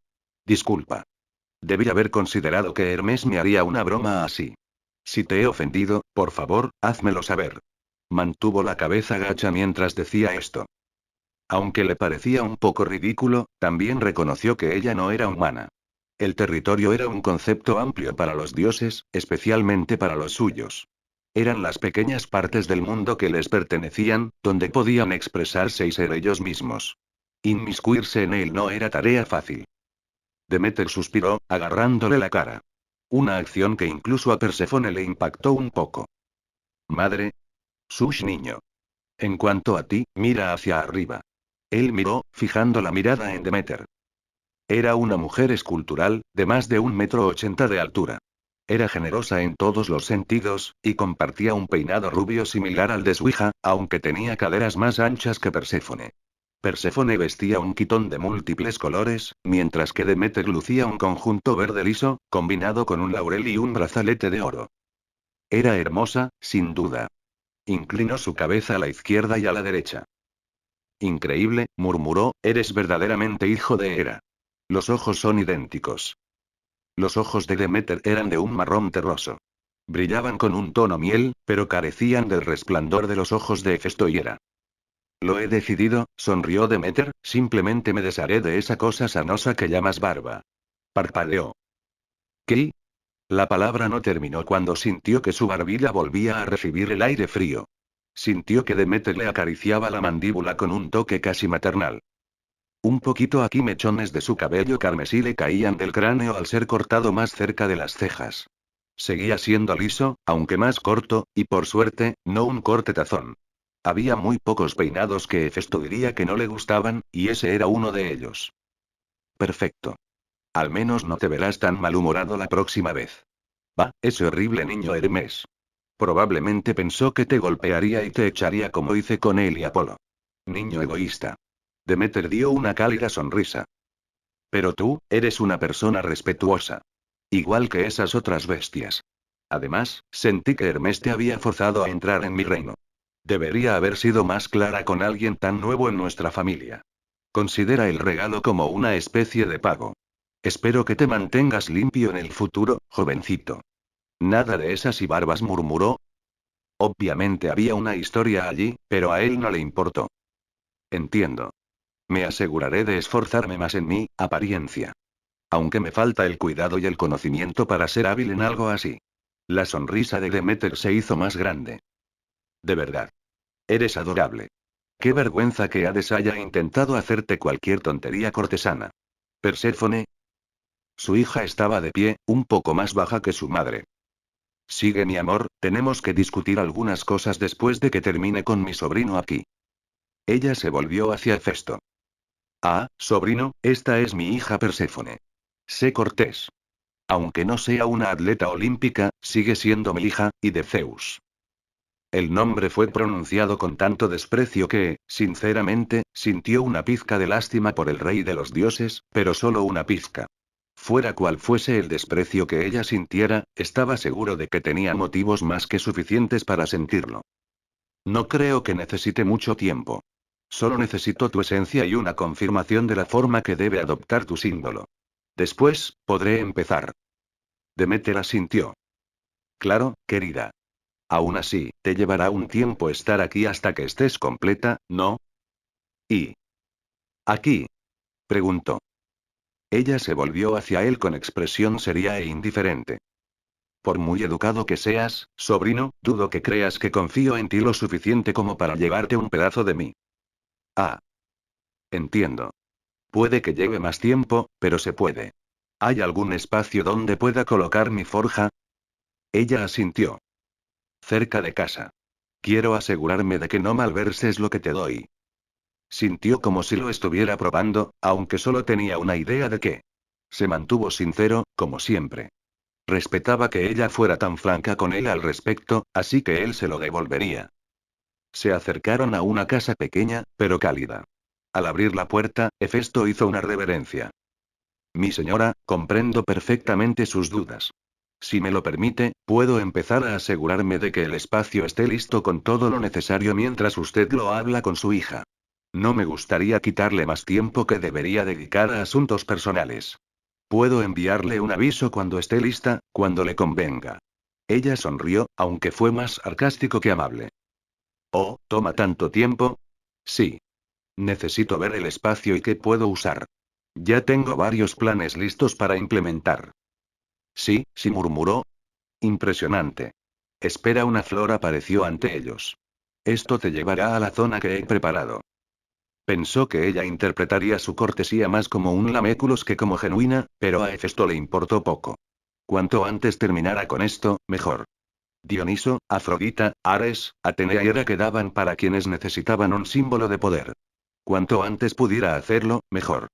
Disculpa. Debí haber considerado que Hermes me haría una broma así. Si te he ofendido, por favor, házmelo saber. Mantuvo la cabeza gacha mientras decía esto. Aunque le parecía un poco ridículo, también reconoció que ella no era humana. El territorio era un concepto amplio para los dioses, especialmente para los suyos. Eran las pequeñas partes del mundo que les pertenecían, donde podían expresarse y ser ellos mismos. Inmiscuirse en él no era tarea fácil. Demeter suspiró, agarrándole la cara. Una acción que incluso a Perséfone le impactó un poco. Madre. Sush niño. En cuanto a ti, mira hacia arriba. Él miró, fijando la mirada en Demeter. Era una mujer escultural, de más de 1,80 m de altura. Era generosa en todos los sentidos, y compartía un peinado rubio similar al de su hija, aunque tenía caderas más anchas que Perséfone. Perséfone vestía un quitón de múltiples colores, mientras que Demeter lucía un conjunto verde liso, combinado con un laurel y un brazalete de oro. Era hermosa, sin duda. Inclinó su cabeza a la izquierda y a la derecha. Increíble, murmuró, eres verdaderamente hijo de Hera. Los ojos son idénticos. Los ojos de Demeter eran de un marrón terroso. Brillaban con un tono miel, pero carecían del resplandor de los ojos de Hefesto y Hera. Lo he decidido, sonrió Demeter, simplemente me desharé de esa cosa sanosa que llamas barba. Parpadeó. ¿Qué? La palabra no terminó cuando sintió que su barbilla volvía a recibir el aire frío. Sintió que Demeter le acariciaba la mandíbula con un toque casi maternal. Un poquito aquí mechones de su cabello carmesí le caían del cráneo al ser cortado más cerca de las cejas. Seguía siendo liso, aunque más corto, y por suerte, no un corte tazón. Había muy pocos peinados que Hefesto diría que no le gustaban, y ese era uno de ellos. Perfecto. Al menos no te verás tan malhumorado la próxima vez. Va, ese horrible niño Hermes. Probablemente pensó que te golpearía y te echaría como hice con él y Apolo. Niño egoísta. Demeter dio una cálida sonrisa. Pero tú, eres una persona respetuosa. Igual que esas otras bestias. Además, sentí que Hermes te había forzado a entrar en mi reino. Debería haber sido más clara con alguien tan nuevo en nuestra familia. Considera el regalo como una especie de pago. Espero que te mantengas limpio en el futuro, jovencito. Nada de esas y barbas, murmuró. Obviamente había una historia allí, pero a él no le importó. Entiendo. Me aseguraré de esforzarme más en mi apariencia. Aunque me falta el cuidado y el conocimiento para ser hábil en algo así. La sonrisa de Demeter se hizo más grande. De verdad. Eres adorable. Qué vergüenza que Hades haya intentado hacerte cualquier tontería cortesana. Perséfone. Su hija estaba de pie, un poco más baja que su madre. Sigue, mi amor, tenemos que discutir algunas cosas después de que termine con mi sobrino aquí. Ella se volvió hacia Hefesto. Ah, sobrino, esta es mi hija Perséfone. Sé cortés. Aunque no sea una atleta olímpica, sigue siendo mi hija, y de Zeus. El nombre fue pronunciado con tanto desprecio que, sinceramente, sintió una pizca de lástima por el rey de los dioses, pero solo una pizca. Fuera cual fuese el desprecio que ella sintiera, estaba seguro de que tenía motivos más que suficientes para sentirlo. No creo que necesite mucho tiempo. Solo necesito tu esencia y una confirmación de la forma que debe adoptar tu símbolo. Después, podré empezar. Demeter asintió. Claro, querida. Aún así, te llevará un tiempo estar aquí hasta que estés completa, ¿no? ¿Y aquí? Preguntó. Ella se volvió hacia él con expresión seria e indiferente. Por muy educado que seas, sobrino, dudo que creas que confío en ti lo suficiente como para llevarte un pedazo de mí. Ah. Entiendo. Puede que lleve más tiempo, pero se puede. ¿Hay algún espacio donde pueda colocar mi forja? Ella asintió. Cerca de casa. Quiero asegurarme de que no malverses lo que te doy. Sintió como si lo estuviera probando, aunque solo tenía una idea de qué. Se mantuvo sincero, como siempre. Respetaba que ella fuera tan franca con él al respecto, así que él se lo devolvería. Se acercaron a una casa pequeña, pero cálida. Al abrir la puerta, Hefesto hizo una reverencia. Mi señora, comprendo perfectamente sus dudas. Si me lo permite, puedo empezar a asegurarme de que el espacio esté listo con todo lo necesario mientras usted lo habla con su hija. No me gustaría quitarle más tiempo que debería dedicar a asuntos personales. Puedo enviarle un aviso cuando esté lista, cuando le convenga. Ella sonrió, aunque fue más sarcástico que amable. Oh, ¿toma tanto tiempo? Sí. Necesito ver el espacio y qué puedo usar. Ya tengo varios planes listos para implementar. Sí, sí, murmuró. Impresionante. Espera, una flor apareció ante ellos. Esto te llevará a la zona que he preparado. Pensó que ella interpretaría su cortesía más como un laméculos que como genuina, pero a Hefesto le importó poco. Cuanto antes terminara con esto, mejor. Dioniso, Afrodita, Ares, Atenea y Hera quedaban para quienes necesitaban un símbolo de poder. Cuanto antes pudiera hacerlo, mejor.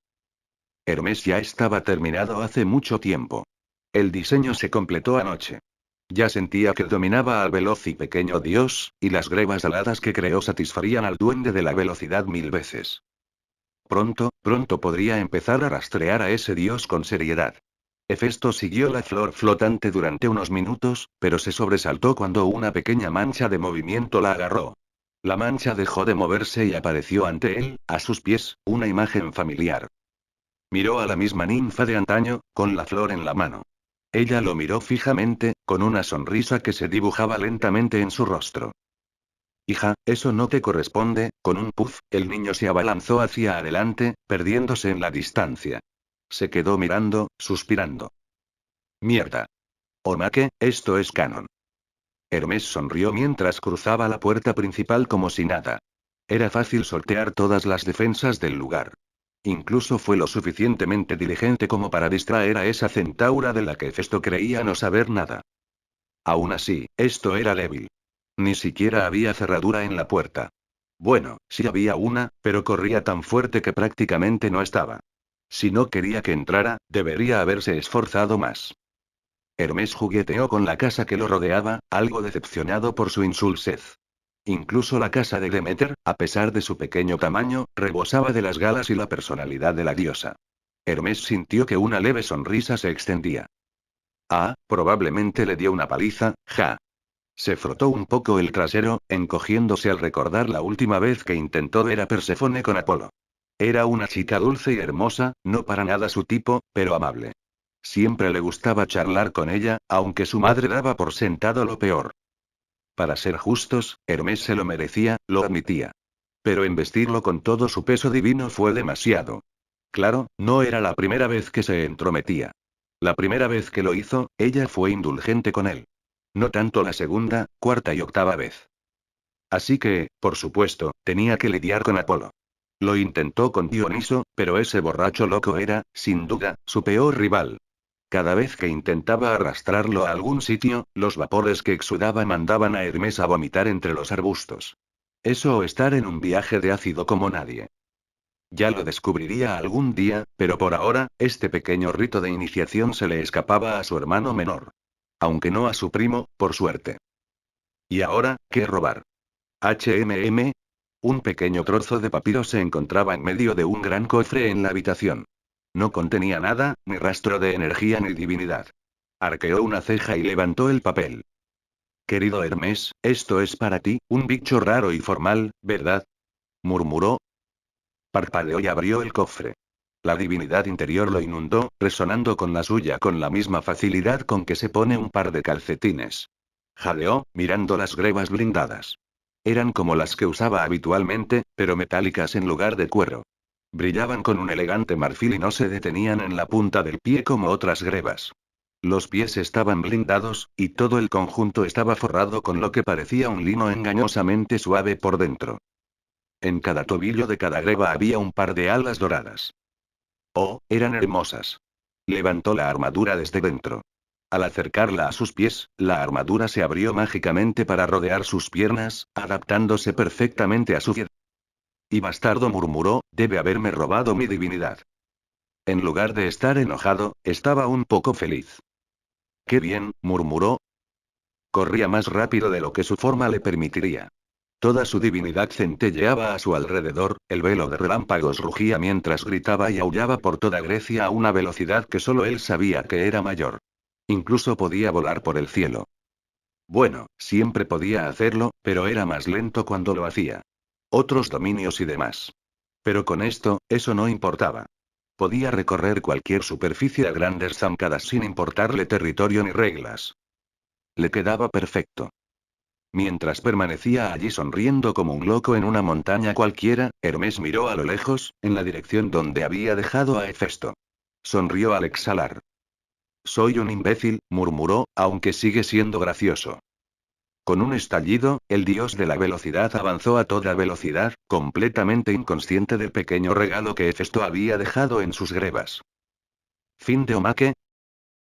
Hermes ya estaba terminado hace mucho tiempo. El diseño se completó anoche. Ya sentía que dominaba al veloz y pequeño dios, y las grebas aladas que creó satisfarían al duende de la velocidad 1000 veces. Pronto, pronto podría empezar a rastrear a ese dios con seriedad. Hefesto siguió la flor flotante durante unos minutos, pero se sobresaltó cuando una pequeña mancha de movimiento la agarró. La mancha dejó de moverse y apareció ante él, a sus pies, una imagen familiar. Miró a la misma ninfa de antaño, con la flor en la mano. Ella lo miró fijamente, con una sonrisa que se dibujaba lentamente en su rostro. Hija, eso no te corresponde. Con un puff, el niño se abalanzó hacia adelante, perdiéndose en la distancia. Se quedó mirando, suspirando. Mierda. Omake, esto es canon. Hermes sonrió mientras cruzaba la puerta principal como si nada. Era fácil sortear todas las defensas del lugar. Incluso fue lo suficientemente diligente como para distraer a esa centaura de la que Festo creía no saber nada. Aún así, esto era débil. Ni siquiera había cerradura en la puerta. Bueno, sí había una, pero corría tan fuerte que prácticamente no estaba. Si no quería que entrara, debería haberse esforzado más. Hermes jugueteó con la casa que lo rodeaba, algo decepcionado por su insulsez. Incluso la casa de Demeter, a pesar de su pequeño tamaño, rebosaba de las galas y la personalidad de la diosa. Hermes sintió que una leve sonrisa se extendía. Ah, probablemente le dio una paliza, ja. Se frotó un poco el trasero, encogiéndose al recordar la última vez que intentó ver a Perséfone con Apolo. Era una chica dulce y hermosa, no para nada su tipo, pero amable. Siempre le gustaba charlar con ella, aunque su madre daba por sentado lo peor. Para ser justos, Hermes se lo merecía, lo admitía. Pero embestirlo con todo su peso divino fue demasiado. Claro, no era la primera vez que se entrometía. La primera vez que lo hizo, ella fue indulgente con él. No tanto la segunda, cuarta y octava vez. Así que, por supuesto, tenía que lidiar con Apolo. Lo intentó con Dioniso, pero ese borracho loco era, sin duda, su peor rival. Cada vez que intentaba arrastrarlo a algún sitio, los vapores que exudaba mandaban a Hermes a vomitar entre los arbustos. Eso o estar en un viaje de ácido como nadie. Ya lo descubriría algún día, pero por ahora, este pequeño rito de iniciación se le escapaba a su hermano menor. Aunque no a su primo, por suerte. ¿Y ahora, qué robar? HMM. Un pequeño trozo de papiro se encontraba en medio de un gran cofre en la habitación. No contenía nada, ni rastro de energía ni divinidad. Arqueó una ceja y levantó el papel. Querido Hermes, esto es para ti, un bicho raro y formal, ¿verdad? Murmuró. Parpadeó y abrió el cofre. La divinidad interior lo inundó, resonando con la suya con la misma facilidad con que se pone un par de calcetines. Jadeó, mirando las grebas blindadas. Eran como las que usaba habitualmente, pero metálicas en lugar de cuero. Brillaban con un elegante marfil y no se detenían en la punta del pie como otras grebas. Los pies estaban blindados, y todo el conjunto estaba forrado con lo que parecía un lino engañosamente suave por dentro. En cada tobillo de cada greba había un par de alas doradas. Oh, eran hermosas. Levantó la armadura desde dentro. Al acercarla a sus pies, la armadura se abrió mágicamente para rodear sus piernas, adaptándose perfectamente a su piel. Y bastardo murmuró, debe haberme robado mi divinidad. En lugar de estar enojado, estaba un poco feliz. Qué bien, murmuró. Corría más rápido de lo que su forma le permitiría. Toda su divinidad centelleaba a su alrededor, el velo de relámpagos rugía mientras gritaba y aullaba por toda Grecia a una velocidad que solo él sabía que era mayor. Incluso podía volar por el cielo. Bueno, siempre podía hacerlo, pero era más lento cuando lo hacía. Otros dominios y demás. Pero con esto, eso no importaba. Podía recorrer cualquier superficie a grandes zancadas sin importarle territorio ni reglas. Le quedaba perfecto. Mientras permanecía allí sonriendo como un loco en una montaña cualquiera, Hermes miró a lo lejos, en la dirección donde había dejado a Hefesto. Sonrió al exhalar. Soy un imbécil, murmuró, aunque sigue siendo gracioso. Con un estallido, el dios de la velocidad avanzó a toda velocidad, completamente inconsciente del pequeño regalo que Hefesto había dejado en sus grebas. Fin de Omake,